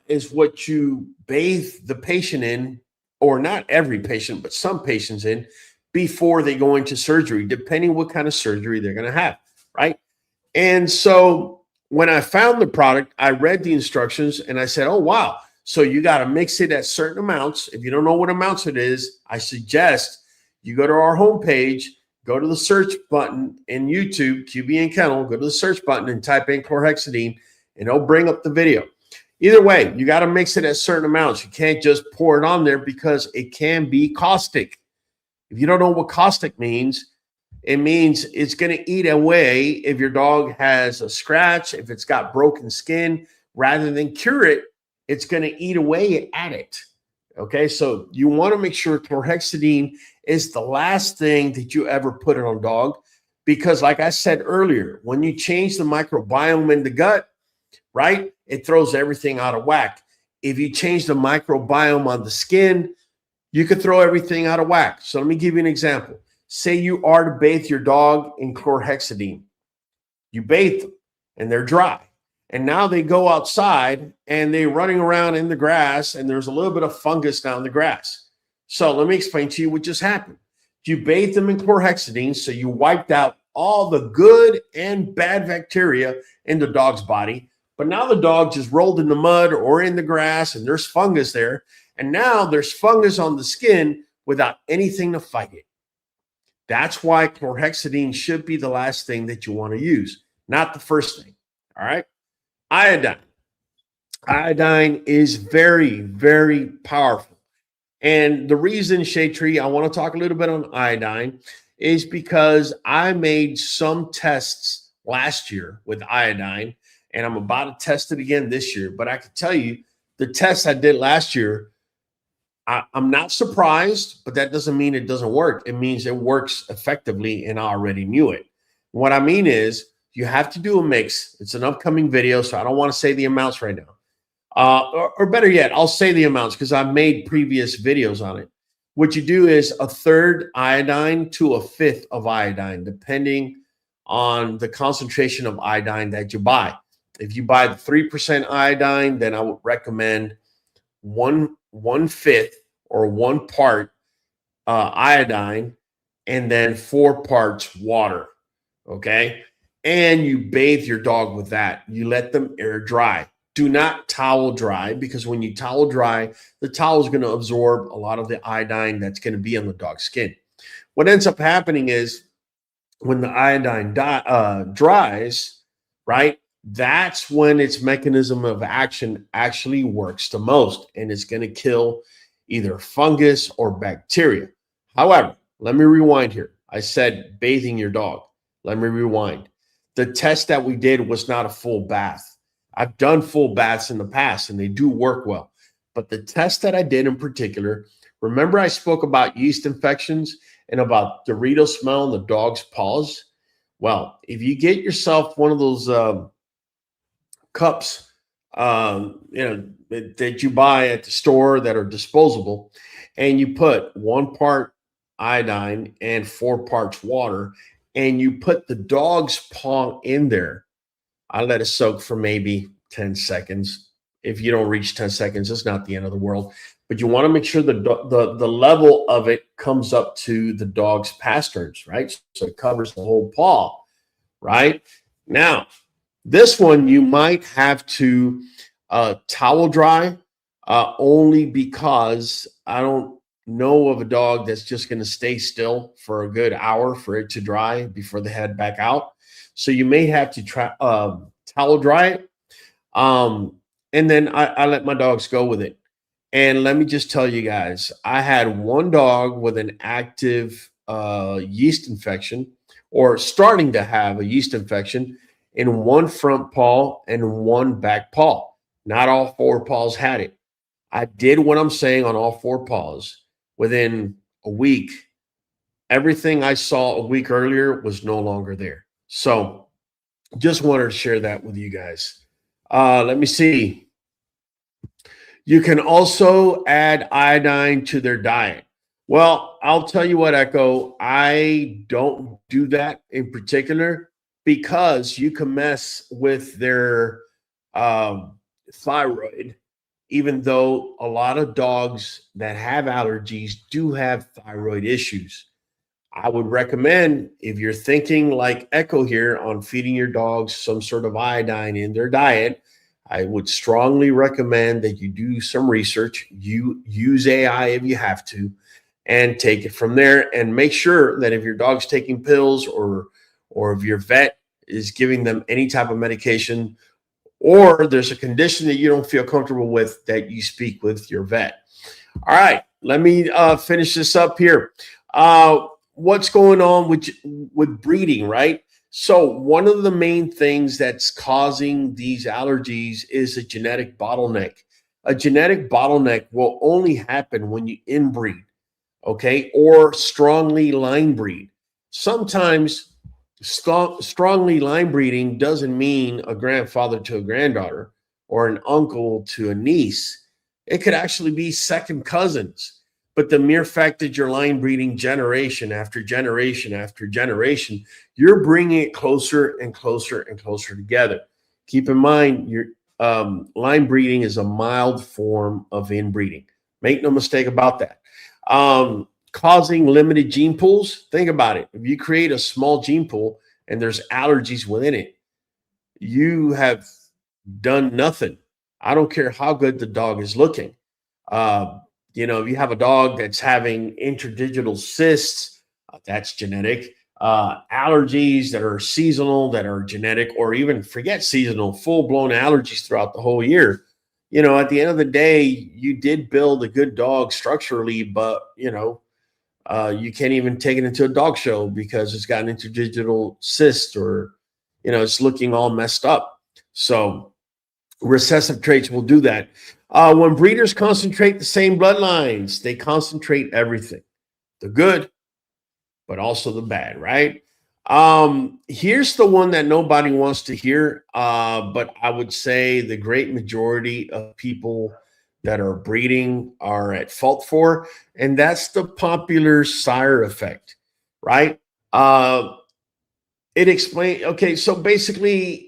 is what you bathe the patient in, or not every patient, but some patients in, before they go into surgery, depending what kind of surgery they're going to have, right? And so when I found the product, I read the instructions and I said, oh, wow. So you got to mix it at certain amounts. If you don't know what amounts it is, I suggest you go to our homepage, go to the search button in YouTube, QB and Kennel, go to the search button and type in chlorhexidine, and it'll bring up the video. Either way, you got to mix it at certain amounts. You can't just pour it on there because it can be caustic. If you don't know what caustic means, it means it's going to eat away if your dog has a scratch, if it's got broken skin. Rather than cure it, it's going to eat away at it. Okay, so you want to make sure chlorhexidine is the last thing that you ever put on a dog, because like I said earlier, when you change the microbiome in the gut, right, it throws everything out of whack. If you change the microbiome on the skin, you could throw everything out of whack. So let me give you an example. Say you are to bathe your dog in chlorhexidine. You bathe them and they're dry. And now they go outside and they're running around in the grass and there's a little bit of fungus down the grass. So let me explain to you what just happened. You bathed them in chlorhexidine, so you wiped out all the good and bad bacteria in the dog's body. But now the dog just rolled in the mud or in the grass and there's fungus there. And now there's fungus on the skin without anything to fight it. That's why chlorhexidine should be the last thing that you want to use, not the first thing. All right. Iodine. Iodine is very, very powerful. And the reason, Shade Tree, I want to talk a little bit on iodine is because I made some tests last year with iodine, and I'm about to test it again this year. But I can tell you the tests I did last year, I'm not surprised, but that doesn't mean it doesn't work. It means it works effectively, and I already knew it. What I mean is you have to do a mix. It's an upcoming video, so I don't want to say the amounts right now. Or better yet, I'll say the amounts because I've made previous videos on it. What you do is 1/3 iodine to 1/5 of iodine, depending on the concentration of iodine that you buy. If you buy the 3% iodine, then I would recommend 1/5 or 1 part iodine and then 4 parts water. Okay. And you bathe your dog with that. You let them air dry. Do not towel dry, because when you towel dry, the towel is going to absorb a lot of the iodine that's going to be on the dog's skin. What ends up happening is when the iodine dries, right, that's when its mechanism of action actually works the most, and it's going to kill either fungus or bacteria. However, let me rewind here. I said bathing your dog. Let me rewind. The test that we did was not a full bath. I've done full baths in the past and they do work well. But the test that I did in particular, remember I spoke about yeast infections and about Dorito smell in the dog's paws? Well, if you get yourself one of those cups, that you buy at the store that are disposable, and you put 1 part iodine and 4 parts water, and you put the dog's paw in there, I let it soak for maybe 10 seconds. If you don't reach 10 seconds, it's not the end of the world. But you want to make sure the level of it comes up to the dog's pasterns, right? So it covers the whole paw, right? Now, this one you might have to towel dry only because I don't know of a dog that's just going to stay still for a good hour for it to dry before they head back out. So you may have to try towel dry it. And then I let my dogs go with it. And let me just tell you guys, I had one dog with an active yeast infection, or starting to have a yeast infection, in one front paw and one back paw. Not all four paws had it. I did what I'm saying on all four paws. Within a week, everything I saw a week earlier was no longer there. So just wanted to share that with you guys. Let me see. You can also add iodine to their diet. Well, I'll tell you what, Echo, I don't do that in particular because you can mess with their thyroid, even though a lot of dogs that have allergies do have thyroid issues. I would recommend, if you're thinking like Echo here on feeding your dogs some sort of iodine in their diet, I would strongly recommend that you do some research. You use AI if you have to, and take it from there. And make sure that if your dog's taking pills, or if your vet is giving them any type of medication, or there's a condition that you don't feel comfortable with, that you speak with your vet. All right, let me finish this up here. What's going on with breeding, right? So one of the main things that's causing these allergies is a genetic bottleneck. A genetic bottleneck will only happen when you inbreed, okay, or strongly line breed. Sometimes strongly line breeding doesn't mean a grandfather to a granddaughter or an uncle to a niece. It could actually be second cousins. But the mere fact that you're line breeding generation after generation after generation, you're bringing it closer and closer and closer together. Keep in mind, your line breeding is a mild form of inbreeding. Make no mistake about that. Causing limited gene pools. Think about it. If you create a small gene pool and there's allergies within it, you have done nothing. I don't care how good the dog is looking. If you have a dog that's having interdigital cysts, that's genetic. Allergies that are seasonal, that are genetic, or even forget seasonal, full-blown allergies throughout the whole year. At the end of the day, you did build a good dog structurally, but, you can't even take it into a dog show because it's got an interdigital cyst, or, it's looking all messed up. So recessive traits will do that. When breeders concentrate the same bloodlines, they concentrate everything, the good, but also the bad, right? Here's the one that nobody wants to hear, but I would say the great majority of people that are breeding are at fault for, and that's the popular sire effect, right? It explains, okay, so basically,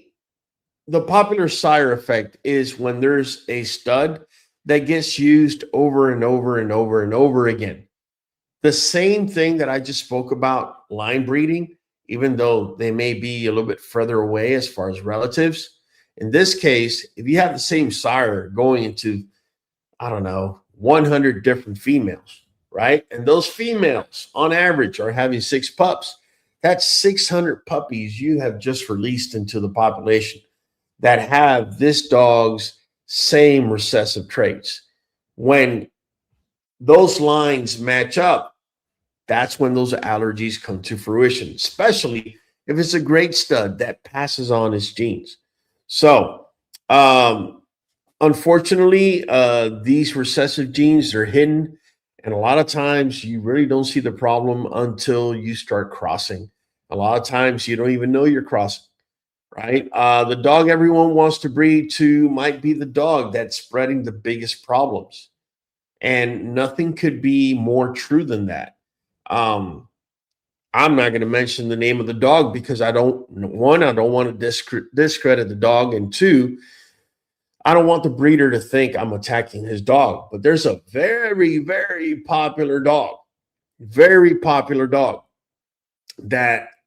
the popular sire effect is when there's a stud that gets used over and over and over and over again. The same thing that I just spoke about line breeding, even though they may be a little bit further away as far as relatives. In this case, if you have the same sire going into, I don't know, 100 different females, right? And those females on average are having 6 pups. That's 600 puppies you have just released into the population that have this dog's same recessive traits. When those lines match up, that's when those allergies come to fruition, especially if it's a great stud that passes on his genes. So, unfortunately, these recessive genes are hidden, and a lot of times you really don't see the problem until you start crossing. A lot of times you don't even know you're crossing. Right? The dog everyone wants to breed to might be the dog that's spreading the biggest problems. And nothing could be more true than that. I'm not going to mention the name of the dog because I don't want to discredit the dog. And 2, I don't want the breeder to think I'm attacking his dog. But there's a very, very popular dog that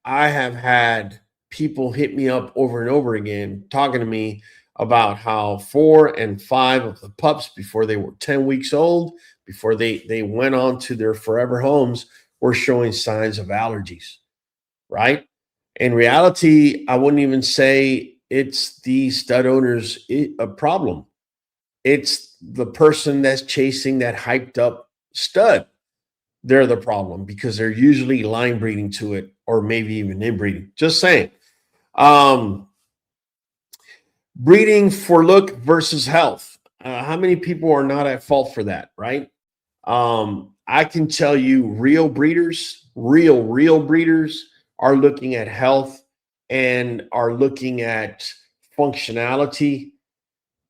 I have had people hit me up over and over again talking to me about how 4 and 5 of the pups, before they were 10 weeks old, before they went on to their forever homes, were showing signs of allergies, right? In reality, I wouldn't even say it's the stud owner's a problem. It's the person that's chasing that hyped up stud. They're the problem because they're usually line breeding to it, or maybe even inbreeding. Just saying. Breeding for look versus health. How many people are not at fault for that, right? I can tell you real breeders are looking at health and are looking at functionality,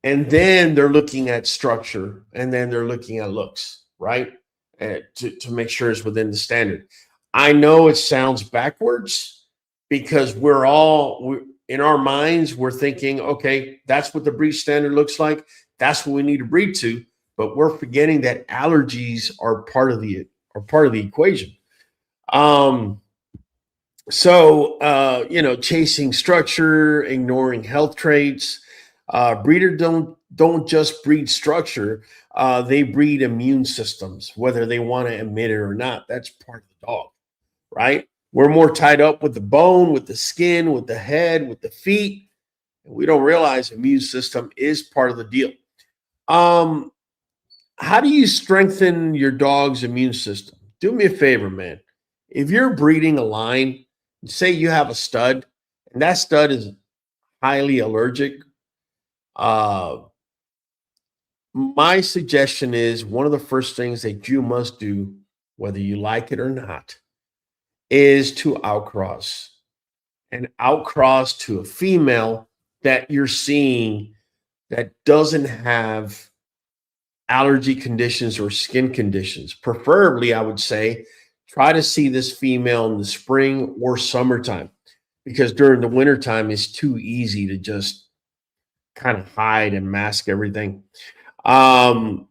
and then they're looking at structure, and then they're looking at looks, right? To make sure it's within the standard. I know it sounds backwards because in our minds, we're thinking, okay, that's what the breed standard looks like. That's what we need to breed to. But we're forgetting that allergies are part of the equation. Chasing structure, ignoring health traits. Breeders don't just breed structure. They breed immune systems, whether they want to admit it or not. That's part of the dog, right? We're more tied up with the bone, with the skin, with the head, with the feet. And we don't realize the immune system is part of the deal. How do you strengthen your dog's immune system? Do me a favor, man. If you're breeding a line, say you have a stud, and that stud is highly allergic, my suggestion is one of the first things that you must do, whether you like it or not, is to outcross. And outcross to a female that you're seeing that doesn't have allergy conditions or skin conditions. Preferably, I would say, try to see this female in the spring or summertime, because during the wintertime, it's too easy to just kind of hide and mask everything. Also,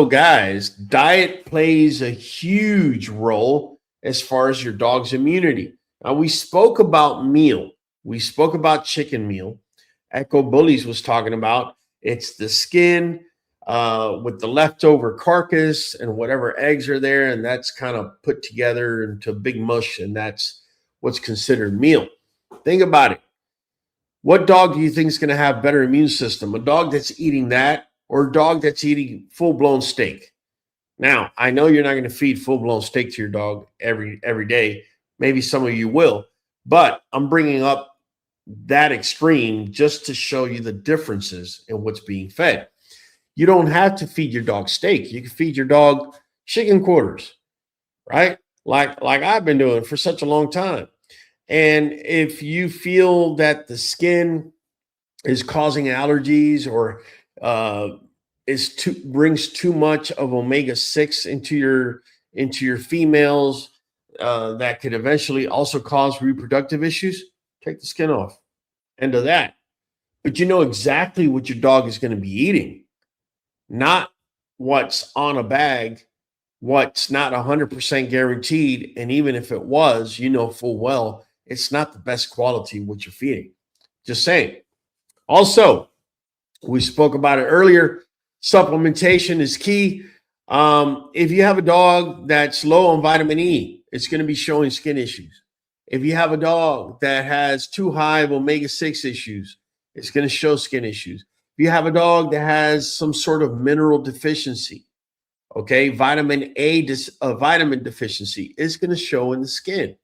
guys, diet plays a huge role as far as your dog's immunity. Now, we spoke about meal. We spoke about chicken meal. Echo Bullies was talking about it's the skin with the leftover carcass and whatever eggs are there, and that's kind of put together into a big mush, and that's what's considered meal. Think about it. What dog do you think is going to have better immune system? A dog that's eating that, or a dog that's eating full-blown steak? Now, I know you're not going to feed full-blown steak to your dog every day. Maybe some of you will, but I'm bringing up that extreme just to show you the differences in what's being fed. You don't have to feed your dog steak. You can feed your dog chicken quarters, right? Like I've been doing for such a long time. And if you feel that the skin is causing allergies or brings too much of omega-6 into your females, that could eventually also cause reproductive issues, take the skin off. End of that. But you know exactly what your dog is going to be eating, not what's on a bag, what's not 100% guaranteed. And even if it was, you know full well it's not the best quality what you're feeding. Just saying. Also, we spoke about it earlier. Supplementation is key. If you have a dog that's low on vitamin E, it's going to be showing skin issues. If you have a dog that has too high of omega-6 issues, it's going to show skin issues. If you have a dog that has some sort of mineral deficiency, okay, vitamin deficiency, is going to show in the skin.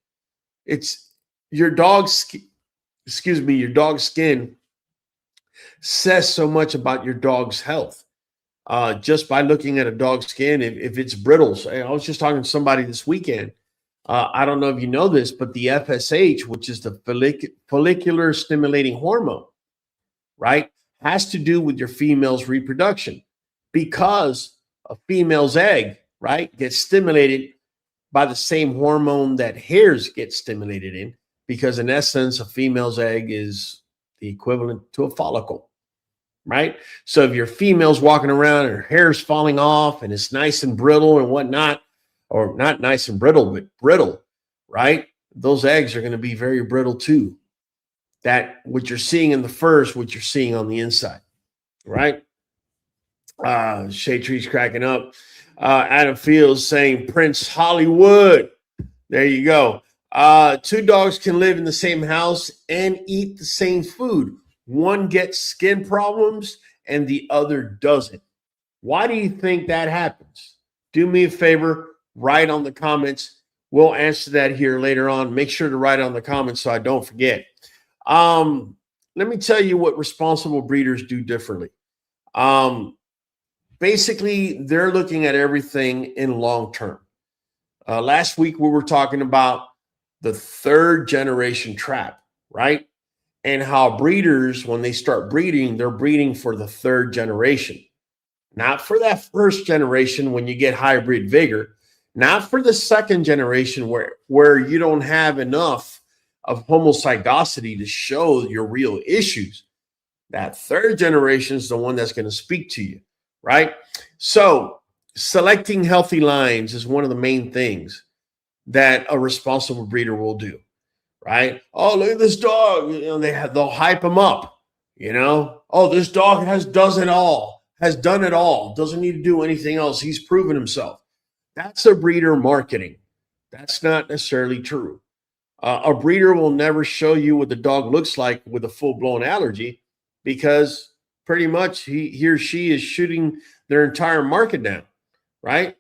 It's your dog's skin says so much about your dog's health. Just by looking at a dog's skin, if it's brittle. I was just talking to somebody this weekend. I don't know if you know this, but the FSH, which is the follicular stimulating hormone, right, has to do with your female's reproduction, because a female's egg, right, gets stimulated by the same hormone that hairs get stimulated in, because in essence, a female's egg is the equivalent to a follicle, right? So if your female's walking around and her hair's falling off and it's nice and brittle and whatnot, or not nice and brittle, but brittle, right? Those eggs are going to be very brittle too. that what you're seeing in the fur is what you're seeing on the inside, right? Shade Tree's cracking up. Adam Fields saying Prince Hollywood. There you go. Two dogs can live in the same house and eat the same food. One gets skin problems and the other doesn't. Why do you think that happens? Do me a favor, write on the comments. We'll answer that here later on. Make sure to write on the comments so I don't forget. Let me tell you what responsible breeders do differently. Basically, they're looking at everything in long term. Last week, we were talking about the third generation trap, right? And how breeders, when they start breeding, they're breeding for the third generation. Not for that first generation when you get hybrid vigor, not for the second generation where you don't have enough of homozygosity to show your real issues. That third generation is the one that's going to speak to you, right? So selecting healthy lines is one of the main things that a responsible breeder will do, right? Oh, look at this dog. You know, they'll hype him up, you know. Oh, this dog has done it all, doesn't need to do anything else. He's proven himself. That's a breeder marketing. That's not necessarily true. A breeder will never show you what the dog looks like with a full-blown allergy because pretty much he or she is shooting their entire market down, right?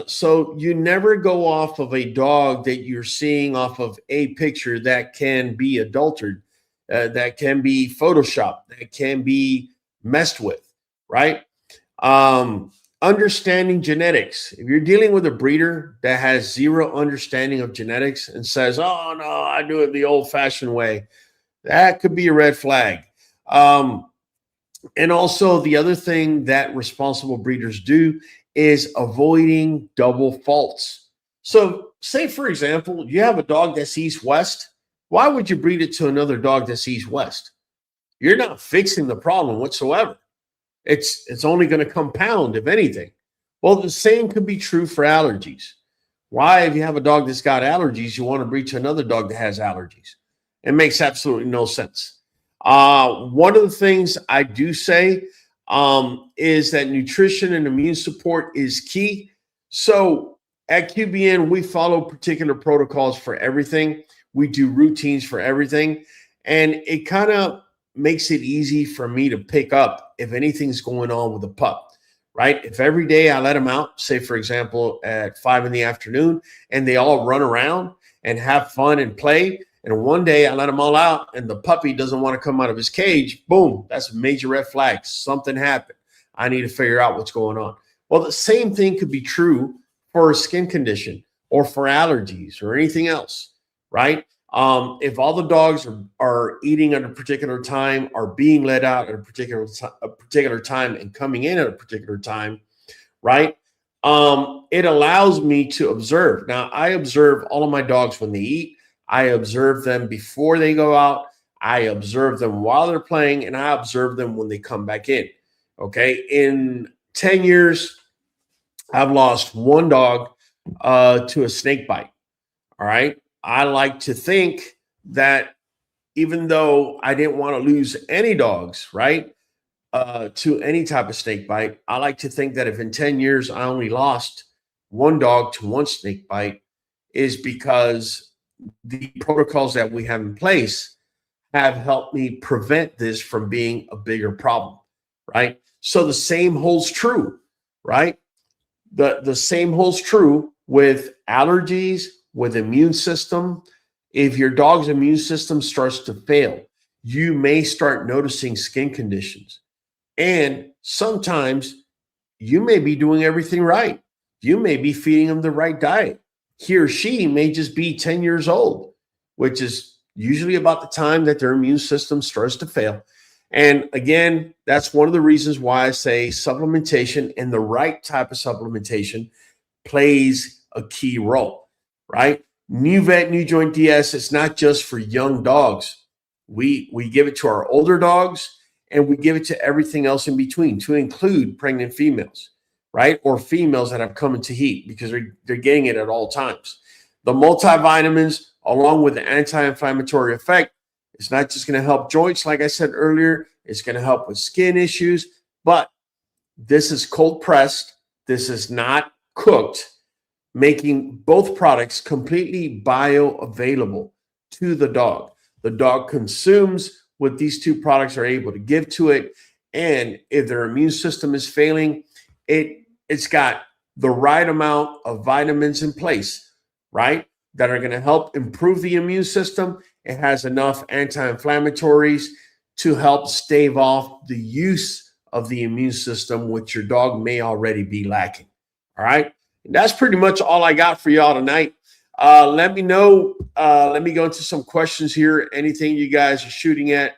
So you never go off of a dog that you're seeing off of a picture that can be adulterated, that can be photoshopped, that can be messed with, right? Understanding genetics. If you're dealing with a breeder that has zero understanding of genetics and says, oh, no, I do it the old-fashioned way, that could be a red flag. And also the other thing that responsible breeders do is avoiding double faults. So say, for example, you have a dog that's east-west. Why would you breed it to another dog that's east-west? You're not fixing the problem whatsoever. It's only going to compound, if anything. Well, the same could be true for allergies. Why, if you have a dog that's got allergies, you want to breed to another dog that has allergies? It makes absolutely no sense. One of the things I do say is that nutrition and immune support is key. So at QBN, we follow particular protocols for everything. We do routines for everything. And it kind of makes it easy for me to pick up if anything's going on with the pup, right? If every day I let them out, say, for example, at 5 in the afternoon, and they all run around and have fun and play, and one day I let them all out and the puppy doesn't want to come out of his cage, boom, that's a major red flag. Something happened. I need to figure out what's going on. Well, the same thing could be true for a skin condition or for allergies or anything else, right? If all the dogs are eating at a particular time, are being let out at a particular time and coming in at a particular time, right? It allows me to observe. Now, I observe all of my dogs when they eat. I observe them before they go out. I observe them while they're playing, and I observe them when they come back in. Okay. In 10 years, I've lost one dog to a snake bite. All right. I like to think that even though I didn't want to lose any dogs, right, to any type of snake bite, I like to think that if in 10 years I only lost one dog to one snake bite is because the protocols that we have in place have helped me prevent this from being a bigger problem, right? So the same holds true, right? The same holds true with allergies, with immune system. If your dog's immune system starts to fail, you may start noticing skin conditions. And sometimes you may be doing everything right. You may be feeding them the right diet. He or she may just be 10 years old, which is usually about the time that their immune system starts to fail. And again, that's one of the reasons why I say supplementation and the right type of supplementation plays a key role, right? Nuvet NuJoint DS is not just for young dogs. We give it to our older dogs, and we give it to everything else in between, to include pregnant females, right? Or females that have come into heat, because they're getting it at all times. The multivitamins, along with the anti-inflammatory effect, It's not just going to help joints, like I said earlier. It's going to help with skin issues. But this is cold pressed. This is not cooked, making both products completely bioavailable to the dog. The dog consumes what these two products are able to give to it. And if their immune system is failing, it's got the right amount of vitamins in place, right, that are going to help improve the immune system. It has enough anti-inflammatories to help stave off the use of the immune system, which your dog may already be lacking. All right. And that's pretty much all I got for y'all tonight. Let me know. Let me go into some questions here. Anything you guys are shooting at.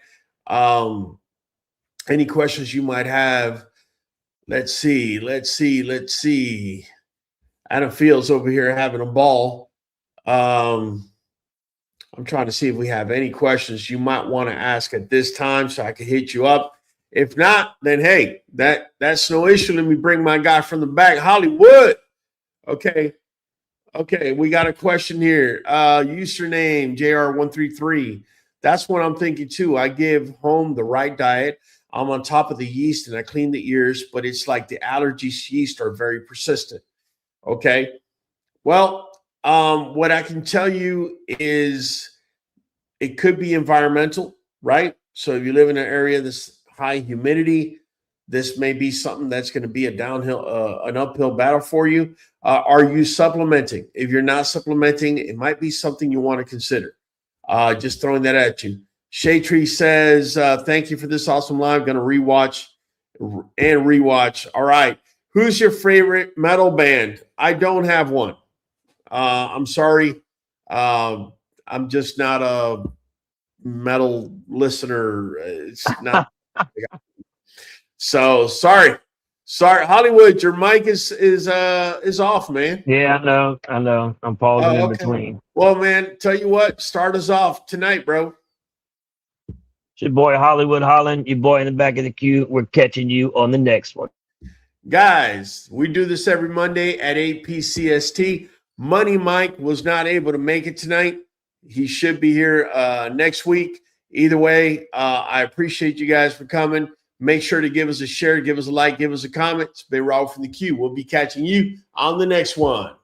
Any questions you might have. Let's see. Adam Fields over here having a ball. I'm trying to see if we have any questions you might want to ask at this time so I can hit you up. If not, then hey, that's no issue. Let me bring my guy from the back, Hollywood. Okay, we got a question here. Username JR133. That's what I'm thinking too. I give home the right diet. I'm on top of the yeast and I clean the ears, but it's like the allergies yeast are very persistent. Okay. Well, what I can tell you is it could be environmental, right? So if you live in an area that's high humidity, this may be something that's going to be an uphill battle for you. Are you supplementing? If you're not supplementing, it might be something you want to consider. Just throwing that at you. Shaytree says, thank you for this awesome live. Going to rewatch. All right. Who's your favorite metal band? I don't have one. I'm sorry. I'm just not a metal listener. It's not. So sorry. Hollywood, your mic is off, man. Yeah, I know. I'm pausing in between. Well, man, tell you what, start us off tonight, bro. It's your boy Hollywood Holland, your boy in the back of the queue. We're catching you on the next one. Guys, we do this every Monday at 8 p.CST. Money Mike was not able to make it tonight. He should be here next week. Either way, I appreciate you guys for coming. Make sure to give us a share, give us a like, give us a comment. It's been Raul from the queue. We'll be catching you on the next one.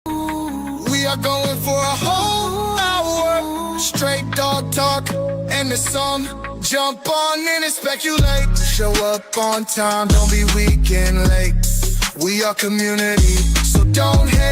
We are going for a whole hour. Straight dog talk and the song. Jump on in and speculate. Show up on time, don't be weak and late. We are community, so don't hesitate.